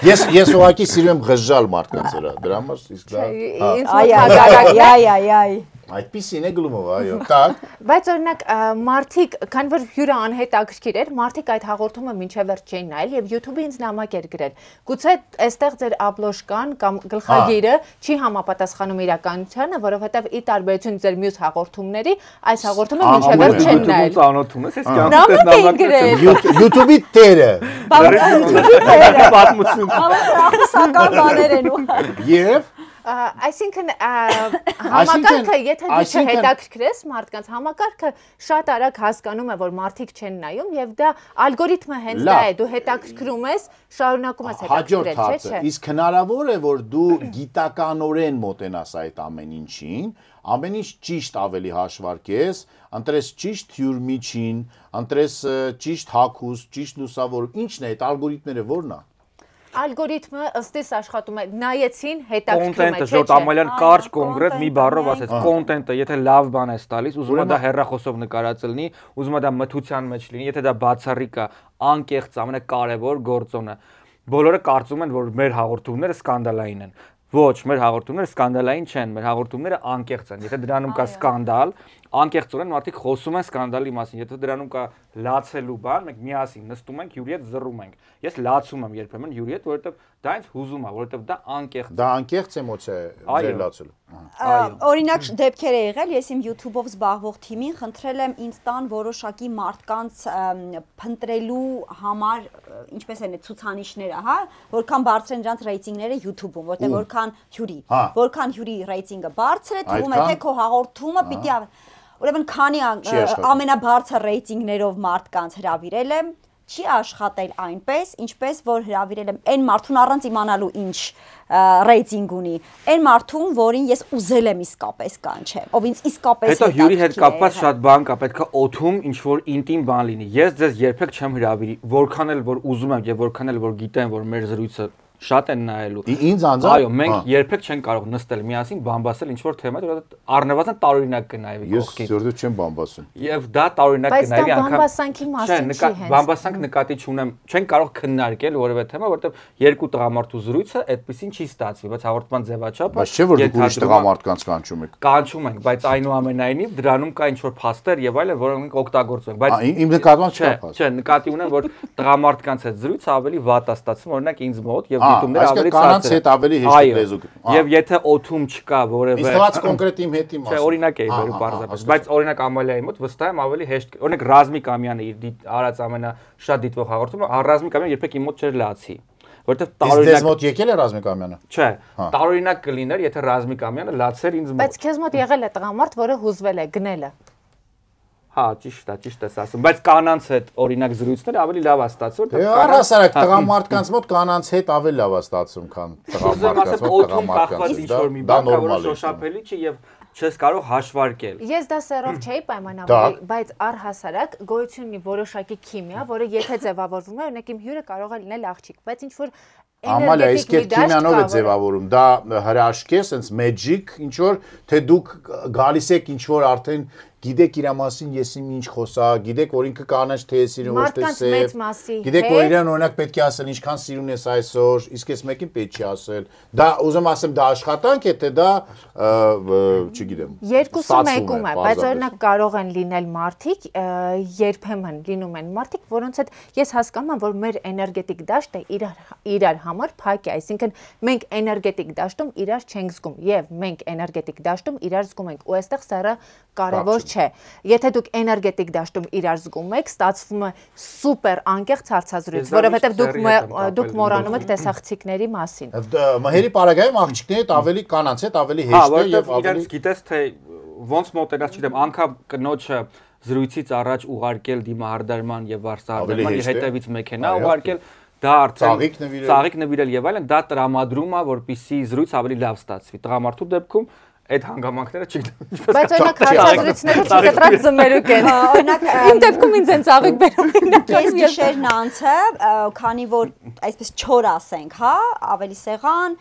Ես ուղղակի սիրում եմ ղժժալ մարդկանց վրա, դրա համար իսկ դա այ Այդպիսին է գլումով, այո, տակ։ Բայց օրինակ մարդիկ, քանի որ հյուրը անհետաքրքիր էր, մարդիկ այդ հաղորդումը մինչև վերջ չէին նայել եւ YouTube-ը ինձ նամակ էր գրել։ Գուցե այստեղ ձեր աբլոշկան կամ գլխագիրը չի համապատասխանում իրականությանը, որովհետեւ ի տարբերություն ձեր մյուս հաղորդումների, այս հաղորդումը մինչև վերջ չեն նայել։ Ծանոթում ես, ես կյանքում YouTube-ի տերը։ Պատմություն։ Համապատասխան բաներ են ու։ Եվ Այսինքն համակարգը, եթե դու չհետաքրքրես մարդկանց, համակարգը շատ արագ հասկանում է, որ մարդիկ չեն նայում եւ դա ալգորիթմը հենց դա է, դու հետաքրքրում ես, շարունակում ես հետաքրքրել, չէ՞։ Իսկ հնարավոր է, որ դու գիտականորեն մոտենաս այդ ամեն ինչին, ամեն ինչ ճիշտ ավելի հաշվարկես, ընտրես ճիշտ հյուր միջին, ընտրես ճիշտ հագուստ, ճիշտ լուսավորում, ինչն է այդ ալգորիթմները որն է։ Ալգորիթմը ըստիս աշխատում է, նայեցին, հետաքրքրում է, կոնտենտը, Ժոտ Ամալյան կարճ կոնկրետ մի բառով ասեց, կոնտենտը, եթե լավ բան ես տալիս, ուզում է դա հեռախոսով նկարածել լինի, ուզում է դա մթության մեջ լինի, եթե դա բացառիկ է, անկեղծ, ամենակարևոր գործոնը։ Բոլորը կարծում են, որ մեր հաղորդումները սկանդալային են։ Ոչ, մեր հաղորդումները սկանդալային չեն, մեր հաղորդումները անկեղծ են։ Եթե դրանում կա սկանդալ, անկեղծորեն մարդիկ խոսում են սկանդալի մասին։ Եթե դրանում կա լացելու բան, մենք միասին նստում ենք, հյուրի հետ զռում ենք։ Ես լացում եմ երբեմն հյուրի հետ, որովհետև դա ինձ հուզում է, որովհետև դա անկեղծ է։ Դա անկեղծ էմոցիա է ձեր լացելու։ Օրինակ դեպքեր է եղել, ես իմ YouTube-ով զբաղվող թիմին խնդրել եմ ինձ տան որոշակի մարդկանց փնտրելու համար, ինչպես են ցուցանիշները, հա, որքան բարձր են նրանց ռեյտինգները YouTube-ում, որտեղ որքան հյուրի ռեյտինգը բարձր է, թվում է թե քո հաղորդումը պիտի Ուրեմն քանի ամենաբարձր ռեյտինգներով մարդկանց հրավիրել եմ, չի աշխատել այնպես, ինչպես որ հրավիրել եմ այն մարդուն առանց իմանալու ինչ ռեյտինգ ունի, այն մարդուն, որին ես ուզել եմ իսկապես կանչեմ, ով ինձ իսկապես հետո հյուրի հետ կապված շատ բան կա, պետք է օթում ինչ-որ ինտիմ բան լինի։ Ես ձեզ երբեք չեմ հրավիրի, որքան էլ որ ուզում եմ եւ որքան էլ որ գիտեմ, որ մեր զրույցը շատ են նայելու։ Ինձ անձամբ այո, մենք երբեք չենք կարող նստել միասին բամբասել ինչ-որ թեմա, որովհետեւ առնվազն տարօրինակ կնայվի կողքից։ Ես որտեղ չեմ բամբասում։ Եվ դա տարօրինակ կնայվի անգամ։ Բայց դա բամբասանքի մասին չի հենց։ Բամբասանք նկատի չունեմ, չեն կարող քննարկել որևէ թեմա, որովհետեւ երկու տղամարդու զրույցը այդպեսին չի ստացվի, բայց հաղորդման ձևաչափը։ Բայց չէ որ դուք ուրիշ տղամարդկանց կանչում եք։ Կանչում ենք, բայց այնուամենայնիվ դրանում կա ինչ-որ փաստեր եւ այլն, որոնք մենք օգտագործում ենք, բայց իմ նկատմամբ չկա փաստ։ Չէ, նկատի ունեմ, որ տղամարդկանց հետ զրույցը ավելի վատ է ստացվում, օրինակ ինձ մոտ եւ դիտումները ավելի կանանց հետ ավելի հեշտ լեզու։ Եւ եթե օթում չկա որևէ Իսկ դրանց կոնկրետ իմ հետի մասը։ Չէ, օրինակ էի վերու բարձրապես, բայց օրինակ Ամալիայի մոտ վստահ եմ ավելի հեշտ։ Օրինակ Ռազմիկ Ամյանը իր արած ամենաշատ դիտվող հաղորդումը, Ռազմիկ Ամյանը երբեք իմ մոտ չէր լացի։ Որտեվ տարօրինակ Ձեզ մոտ եկել է Ռազմիկ Ամյանը։ Չէ, տարօրինակ կլիներ, եթե Ռազմիկ Ամյանը լացեր ինձ մոտ։ Բայց քեզ մոտ եղել է տղամարդ, որը հուզվել է, գնել է։ Հա, ճիշտ ես ասում, բայց կանանց հետ օրինակ զրույցները ավելի լավ է ստացվում, որտեղ առհասարակ տղամարդկանց մոտ կանանց հետ ավելի լավ է ստացվում, քան տղամարդկանց մոտ տղամարդկանց։ Դա նորմալ է, շոշափելի չի եւ չես կարող հաշվարկել։ Ես դա սերով չէի պայմանավորել, բայց առհասարակ գոյություն ունի որոշակի քիմիա, որը եթե ձևավորվում է, օրինակ իմ հյուրը կարող է լինել աղջիկ, բայց ինչ որ Ամալիա, իսկ այդ քիմիանով է ձևավորում, դա հրաշք է, sense magic, ինչ որ թե դուք գալիս եք ինչ որ արդեն գիտեք իր մասին ես ինչ խոսա, գիտեք որ ինքը կանաչ թե է սիրում ոչ թե սև, գիտեք որ իրան օրինակ պետք է ասել ինչքան սիրուն ես այսօր, իսկ ես մեկին պետք չի ասել, դա ուզում ասեմ դա աշխատանք է թե դա չգիտեմ, երկուսը մեկում է, բայց օրինակ կարող են լինել մարդիկ, երբեմն լինում են մարդիկ, որոնց հետ ես հասկանում եմ, որ մեր էներգետիկ դաշտը իրար համար փակ է, այսինքն մենք էներգետիկ դաշտում իրար չենք զգում եւ մենք էներգետիկ դաշտում իրար զգում ենք ու այստեղ սերը կարևոր չէ։ Եթե դուք էներգետիկ դաշտում իրար զգում եք, ստացվում է սուպեր անկեղծ հարցազրույց, որովհետեւ դուք մոռանում եք տեսախցիկների մասին։ Մհերի պարագայում աղջիկների հետ ավելի կանանց հետ ավելի հեշտ է եւ ավելի գիտես թե ոնց մոտենաց, չգիտեմ, անգամ կնոջը զրույցից առաջ ուղարկել դիմահարդարման եւ վարսահարդարման եւ հետեւից մեքենա ուղարկել, դա արդեն ծաղիկ նվիրել եւ այլն, դա տրամադրում է, որպեսզի զրույց ավելի լավ ստացվի։ Տղամարդու դեպքում այդ հանգամանքները չգիտեմ ինչպես բայց օրինակ հարցազրույցները չկտրած զմերուկ են օրինակ իմ դեպքում ինձ են ծաղիկ բերում ես գիշերն անցը քանի որ այսպես չոր ասենք հա ավելի սեղան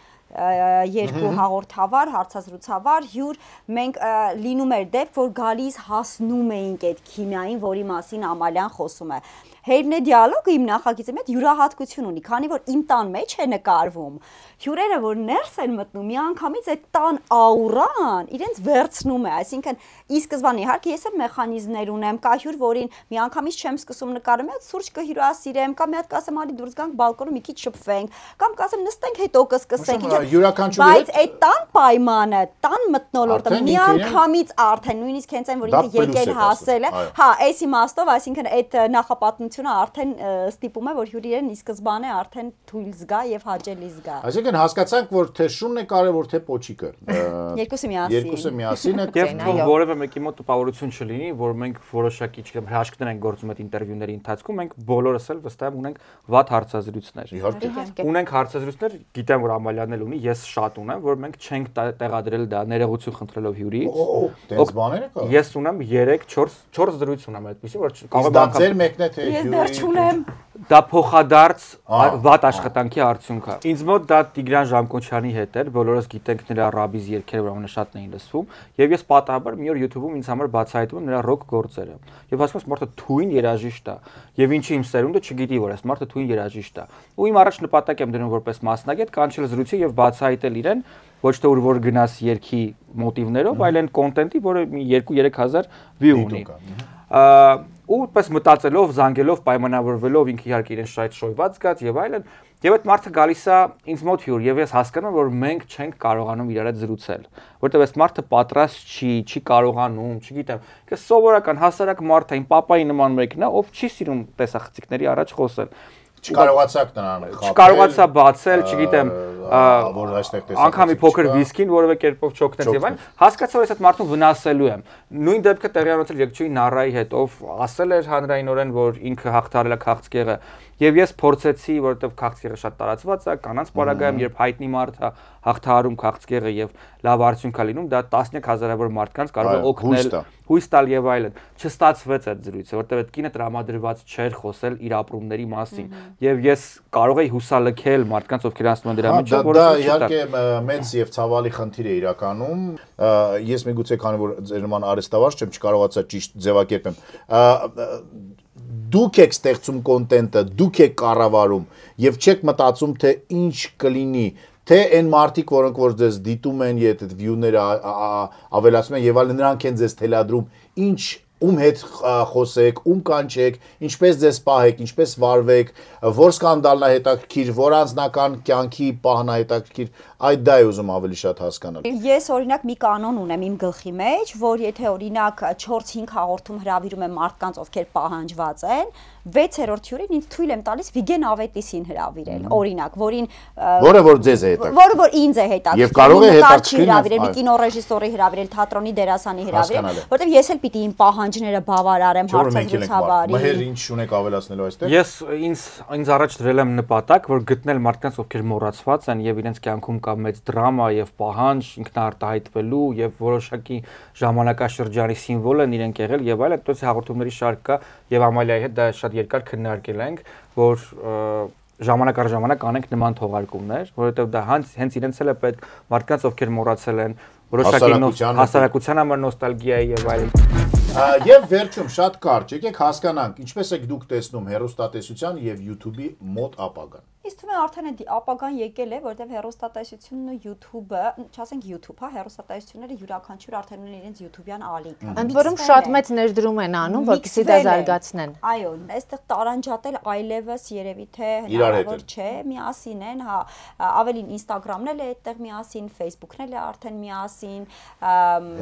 երկու հաղորդավար հարցազրույցավար հյուր մենք լինում էր դեպք որ գալիս հասնում էինք այդ քիմիային որի մասին Ամալյան խոսում է Հերն է դիալոգը իմ նախագիծի մեջ յուրահատկություն ունի, քանի որ իմ տան մեջ է նկարվում։ Հյուրերը որ ներս են մտնում, միանգամից այդ տան աուրան իրենց վերցնում է, այսինքն ի սկզբանե իհարկե ես էլ մեխանիզմներ ունեմ, կա հյուր, որին միանգամից չեմ սկսում նկարում, այդ սուրճ կհյուրասիրեմ, կամ մի հատ կասեմ ալի դուրս գանք բալկոնը մի քիչ շփվենք, կամ կասեմ նստենք հետո կսկսենք, բայց այդ տան պայմանը, տան մթնոլորտը միանգամից արդեն նույնիսկ հենց այն որ ինքը եկել հասել է, հա, այս իմաստով, այսինքն այդ նախապատնությունը արդեն ստիպում է որ հյուրերն ի սկզբանե արդեն թույլ զգա եւ հաճելի զգա։ Այսինքն հասկացանք որ թե շունն է կարևոր թե պոչիկը։ Երկուսը միասին է։ Եվ թող որևէ մեկի մոտ տպավորություն չլինի, որ մենք որոշակի, չգիտեմ, հրաշքներ ենք գործում այդ ինտերվյուների ընթացքում, մենք բոլորս էլ վստահ ունենք վատ հարցազրույցներ։ Իհարկե։ Ունենք հարցազրույցներ, գիտեմ որ Ամալյանն էլ ունի, ես շատ ունեմ, որ մենք չենք տեղադրել դա ներողություն խնդրելով հյուրից։ Տենց բաներ կա։ Ես ունեմ 3-4 զրույց ունեմ այդպեսի, որ կարող եմ անգամ ձեր մեկն է թե ես դեռ չունեմ։ Դա փոխադարձ վատ աշխատանքի արդյունք է։ Ինձ մոտ դա Տիգրան Ժամկոչյանի հետ էր, բոլորս գիտենք նրա ռաբիզ երգերը, որ ամենաշատն էին լսվում, եւ ես պատահաբար մի օր YouTube-ում ինձ համար բացահայտում եմ նրա ռոք գործերը։ Եվ ասում եմ, մարդը թույն երաժիշտ է, եւ ինչի իմ սերունդը չգիտի, որ այս մարդը թույն երաժիշտ է։ Ու իմ առաջ նպատակ եմ դնում որպես մասնագետ կանչել զրույցի եւ բացահայտել իրեն, ոչ թե որ գնաս երգի մոտիվներով, այլ այն կոնտենտի, որը մի 2-3000 view ունի։ Ու պես մտածելով, զանգելով, պայմանավորվելով ինքը իհարկե իրեն շատ շոյված զգաց եւ այլն, եւ այդ մարդը գալիս է ինձ մոտ հյուր եւ ես հասկանում եմ որ մենք չենք կարողանում իրար հետ զրուցել, որտեղ այս մարդը պատրաստ չի կարողանում, չգիտեմ, կես սովորական հասարակ մարդ է, իմ papayi նման մեկն է, ով չի սիրում տեսախցիկների առաջ խոսել։ Չկարողացաք նրան խաբել։ Չկարողացա բացել, չգիտեմ, որ այստեղ տեսակ։ Անկամ մի փոքր վիսկին որևէ կերպով չօգնեց եւ այլն, հասկացա որ այս մարդուն վնասելու եմ։ Նույն դեպքը տեղի ունեցել Եկչուի Նարայի հետ, ով ասել էր հանրայինորեն, որ ինքը հաղթարել է քաղցկեղը, եւ ես փորձեցի, որովհետեւ քաղցկեղը շատ տարածված է, կանանց պարագայում, երբ հայտնի մարդ է հաղթահարում քաղցկեղը եւ լավ արդյունք է լինում, դա 10000-ավոր մարդկանց կարող է օգնել, հույս տալ եւ այլն։ Չստացվեց այդ զրույցը, որովհետեւ այդ կինը տրամադրված չէր խոսել իր ապրումների մասին, եւ ես կարող էի հուսալքել մարդկանց, ովքեր ասում են դրա մեջ, որը դա իհարկե մեծ եւ ցավալի խնդիր է իրականում։ Ես միգուցե քանի որ ձեր նման արհեստավար չեմ, չկարողացա ճիշտ ձևակերպեմ։ Դուք եք ստեղծում կոնտենտը, դուք եք կառավարում եւ չեք մտածում թե ինչ կլինի, թե այն մարդիկ, որոնք որ ձեզ դիտում են, եթե այդ view-ները ավելացնում են եւ այլն, նրանք են ձեզ թելադրում, ինչ ում հետ խոսեք, ում կանչեք, ինչպես ձեզ պահեք, ինչպես վարվեք, որ սկանդալն է հետաքրքիր, որ անձնական կյանքի պահն է հետաքրքիր, այդ դա է ուզում ավելի շատ հասկանալ։ Ես օրինակ մի կանոն ունեմ իմ գլխի մեջ, որ եթե օրինակ 4-5 հաղորդում հրավիրում եմ մարդկանց, ովքեր պահանջված են, 6-րդ հյուրին ինձ թույլ եմ տալիս Վիգեն Ավետիսին հրավիրել, օրինակ, որը որ ձեզ է հետաքրքիր։ Որը որ ինձ է հետաքրքիր։ Եվ կարող է հետաքրքիր հրավիրել, մի կինոռեժիսորի հրավիրել, թատրոնի դերասանի հրավիրել, որովհետև ես էլ պիտի իմ պահանջները բավարարեմ հարցազրույցաբարի։ Մհեր ինչ ունեք ավելացնելու այստեղ։ Ես ինձ առաջ դրել եմ նպատակ, որ գտնել մարդկանց, ովքեր մոռացված են եւ իրենց կյանքում կա մեծ դրամա եւ պահանջ ինքնարտահայտվելու եւ որոշակի ժամանակաշրջանի սիմվոլ են իրենք եղել եւ այլն, այդպես հաղորդումների շարք կա եւ Ամալիայի հետ դա շատ երկար քննարկել ենք, որ ժամանակ առ ժամանակ անենք նման թողարկումներ, որովհետեւ դա հենց իրենց էլ է պետք մարդկանց, ովքեր մոռացել են որոշակի հասարակության համար նոստալգիայի եւ այլն։ Եվ վերջում շատ կարճ, եկեք հասկանանք, ինչպես եք դուք տեսնում հեռուստատեսության եւ YouTube-ի մոտ ապագան։ Իսկ թվում է արդեն այդ ապագան եկել է, որտեղ հեռուստատեսությունն ու YouTube-ը, չասենք YouTube, հա, հեռուստատեսությունները յուրաքանչյուր արդեն ունեն իրենց YouTube-յան ալիքը։ Ընդ որում շատ մեծ ներդրում են անում, որպեսզի դա զարգացնեն։ Այո, այստեղ տարանջատել այլևս երևի թե հնարավոր չէ, միասին են, հա, ավելին Instagram-ն էլ է այդտեղ միասին, Facebook-ն էլ է արդեն միասին,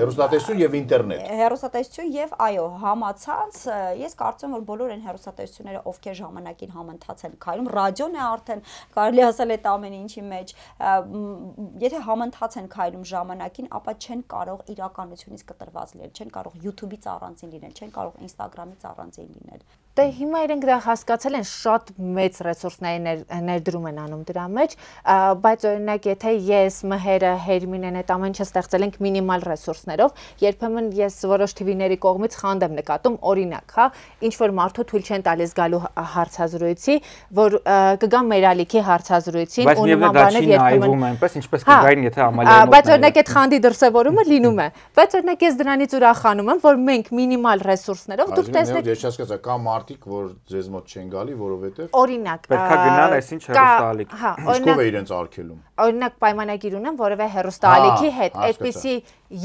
հեռուստատեսություն եւ ինտերնետ։ Հեռուստատեսություն եւ այո, համացանց, ես կարծում եմ, որ բոլոր այն հեռուստատեսությունները, ովքեր ժամանակին համընթաց են քայլում, ռադիոն է արդեն կարելի ասել այդ ամեն ինչի մեջ, եթե համընթաց են քայլում ժամանակին, ապա չեն կարող իրականությունից կտրված լինել, չեն կարող YouTube-ից առանձին լինել, չեն կարող Instagram-ից առանձին լինել։ Դե հիմա իրենք դա հասկացել են, շատ մեծ ռեսուրսների ներդրում են անում դրա մեջ, բայց օրինակ եթե ես Մհերը, Հերմինեն այդ ամեն ինչը ստեղծել ենք մինիմալ ռեսուրսներով, երբեմն ես որոշ TV-ների կողմից խանդ եմ նկատում, օրինակ, հա, ինչ որ մարդու թույլ չեն տալիս գալու հարցազրույցի, որ կգա մեր ալիքի հարցազրույցին ու նման բաներ երբեմն այնպես ինչպես կգային, եթե Ամալիայի մոտ։ Բայց օրինակ այդ խանդի դրսևորումը լինում է, բայց օրինակ ես դրանից ուրախանում եմ, որ մենք մինիմալ ռեսուրսներով դուք տեսնեք։ Ես հասկացա, կա մարդիկ, որ ձեզ մոտ չեն գալի, որովհետև օրինակ պետքա գնալ այսինչ հեռուստաալիք։ Ինչքով է իրենց արգելում։ Օրինակ պայմանագիր ունեմ որևէ հեռուստաալիքի հետ, այդպիսի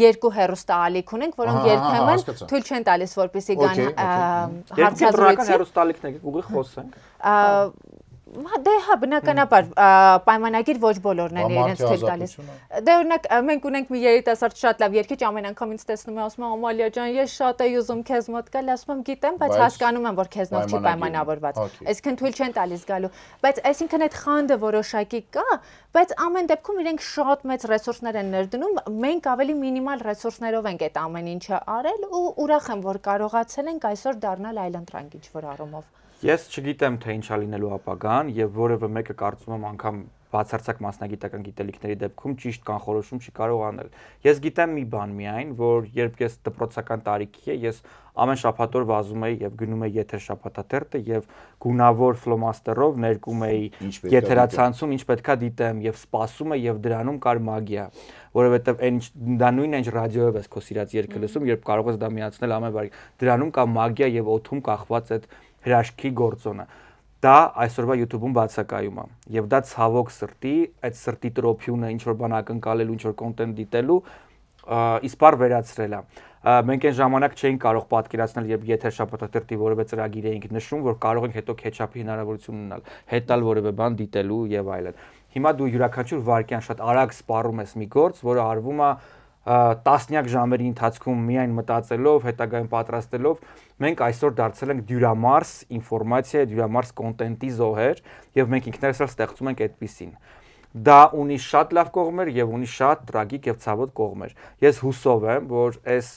երկու հեռուստաալիք ունենք, որոնք երբեմն թույլ չեն տալիս, որպեսզի գան հարցազրույցի։ Հեռուստաալիքներ ուղիղ խոսենք։ Դե հա բնականաբար պայմանագիր ոչ բոլորն են իրենց թույլ տալիս։ Դե օրինակ մենք ունենք մի երիտասարդ շատ լավ երգիչ, ամեն անգամ ինձ տեսնում է ասում Ամալիա ջան, ես շատ էի ուզում քեզ մոտ գալ, ասում եմ գիտեմ, բայց հասկանում եմ, որ քեզնով չի պայմանավորված։ Այսինքն թույլ չեն տալիս գալու։ Բայց այսինքն այդ խանդը որոշակի կա, բայց ամեն դեպքում իրենք շատ մեծ ռեսուրսներ են ներդնում, մենք ավելի մինիմալ ռեսուրսներով ենք այդ ամեն ինչը արել ու ուրախ եմ, որ կարողացել ենք այսօր դառնալ այլընտրանք ինչ-որ առումով։ Ես չգիտեմ, թե ինչա լինելու ապագան եւ որևէ մեկը կարծում եմ անգամ բացարձակ մասնագիտական գիտելիքների դեպքում ճիշտ կանխորոշում չի կարող անել։ Ես գիտեմ մի բան միայն, որ երբ ես դպրոցական տարիքի եմ, ես ամեն շաբաթօր վազում էի եւ գնում էի եթեր շաբաթաթերթը եւ գունավոր ֆլոմաստերով ներկում էի եթերացանցում, ինչ պետքա դիտեմ եւ սպասում եմ եւ դրանում կար մագիա, որովհետեւ դա նույնն է ինչ ռադիոյով ես քո սիրած երգը լսում, երբ կարող ես դա միացնել ամեն բար։ Դրանում կա մագիա եւ օդում կախված այդ հրաշքի գործոնը։ Դա այսօրվա YouTube-ում բացակայում է եւ դա ցավոք սրտի, այդ սրտի տրոփյունը ինչ որ բան ակնկալելու, ինչ որ կոնտենտ դիտելու իսպար վերացրել է։ Մենք այն ժամանակ չէինք կարող պատկերացնել, երբ եթեր շաբաթաթերթի որևէ ծրագիր էինք նշում, որ կարող ենք հետո քեչափի հնարավորություն ունենալ, հետալ որևէ բան դիտելու եւ այլն։ Հիմա դու յուրաքանչյուր վարքյան շատ արագ սպառում ես մի գործ, որը արվում է տասնյակ ժամերի ընթացքում միայն մտածելով, հետագայում պատրաստելով, մենք այսօր դարձել ենք դյուրամարս ինֆորմացիա, դյուրամարս կոնտենտի զոհեր եւ մենք ինքներս էլ ստեղծում ենք այդպիսին։ Դա ունի շատ լավ կողմեր եւ ունի շատ տրագիկ եւ ցավոտ կողմեր։ Ես հուսով եմ, որ այս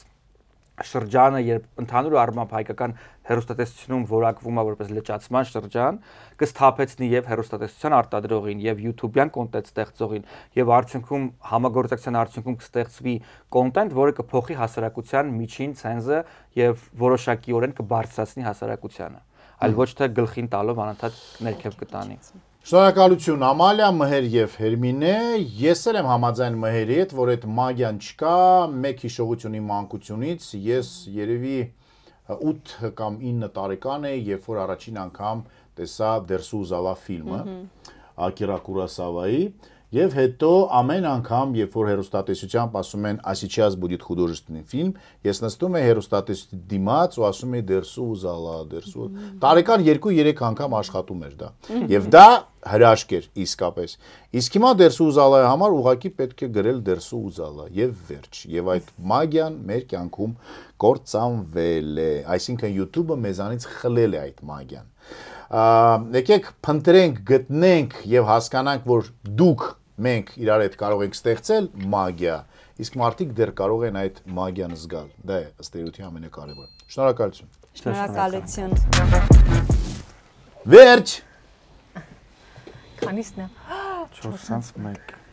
շրջանը, երբ ընդհանուր առմամբ հայկական հեռուստատեսությունում որակվում է որպես լճացման շրջան, կսթափեցնի եւ հեռուստատեսության արտադրողին եւ YouTube-յան կոնտենտ ստեղծողին եւ արդյունքում համագործակցության արդյունքում կստեղծվի կոնտենտ, որը կփոխի հասարակության միջին ցենզը եւ որոշակիորեն կբարձրացնի հասարակությանը, այլ ոչ թե գլխին տալով անընդհատ ներքև կտանի։ Շնորհակալություն Ամալիա, Մհեր եւ Հերմինե, ես էլ եմ համաձայն Մհերի հետ, որ այդ մագիան չկա, մեկ հիշողությունի մանկությունից, ես երևի 8 կամ 9 տարեկան էի, երբ որ առաջին անգամ տեսա Դերսու Զալա ֆիլմը, Ակիրա Կուրասավայի, եւ հետո ամեն անգամ, երբ որ հեռուստատեսությամբ ասում են «А сейчас будет художественный фильм», ես նստում եմ հեռուստատեսության դիմաց ու ասում եմ «Դերսու Զալա, Դերսու»։ Տարեկան 2-3 անգամ աշխատում էր դա։ Եվ դա հրաշք էր իսկապես։ Իսկ հիմա Դերսու Զալայի համար ուղղակի պետք է գրել Դերսու Զալա եւ վերջ։ Եվ այդ մագիան մեր կյանքում կործանվել է, այսինքն YouTube-ը մեզանից խլել է այդ մագիան։ Եկեք փնտրենք, գտնենք եւ հասկանանք, որ դուք մենք իրար հետ կարող ենք ստեղծել մագիա, իսկ մարդիկ դեռ կարող են այդ մագիան զգալ։ Դա է ըստ էության ամենակարևորը։ Շնորհակալություն։ Շնորհակալություն։ Վերջ։ Քանիսն է։ 401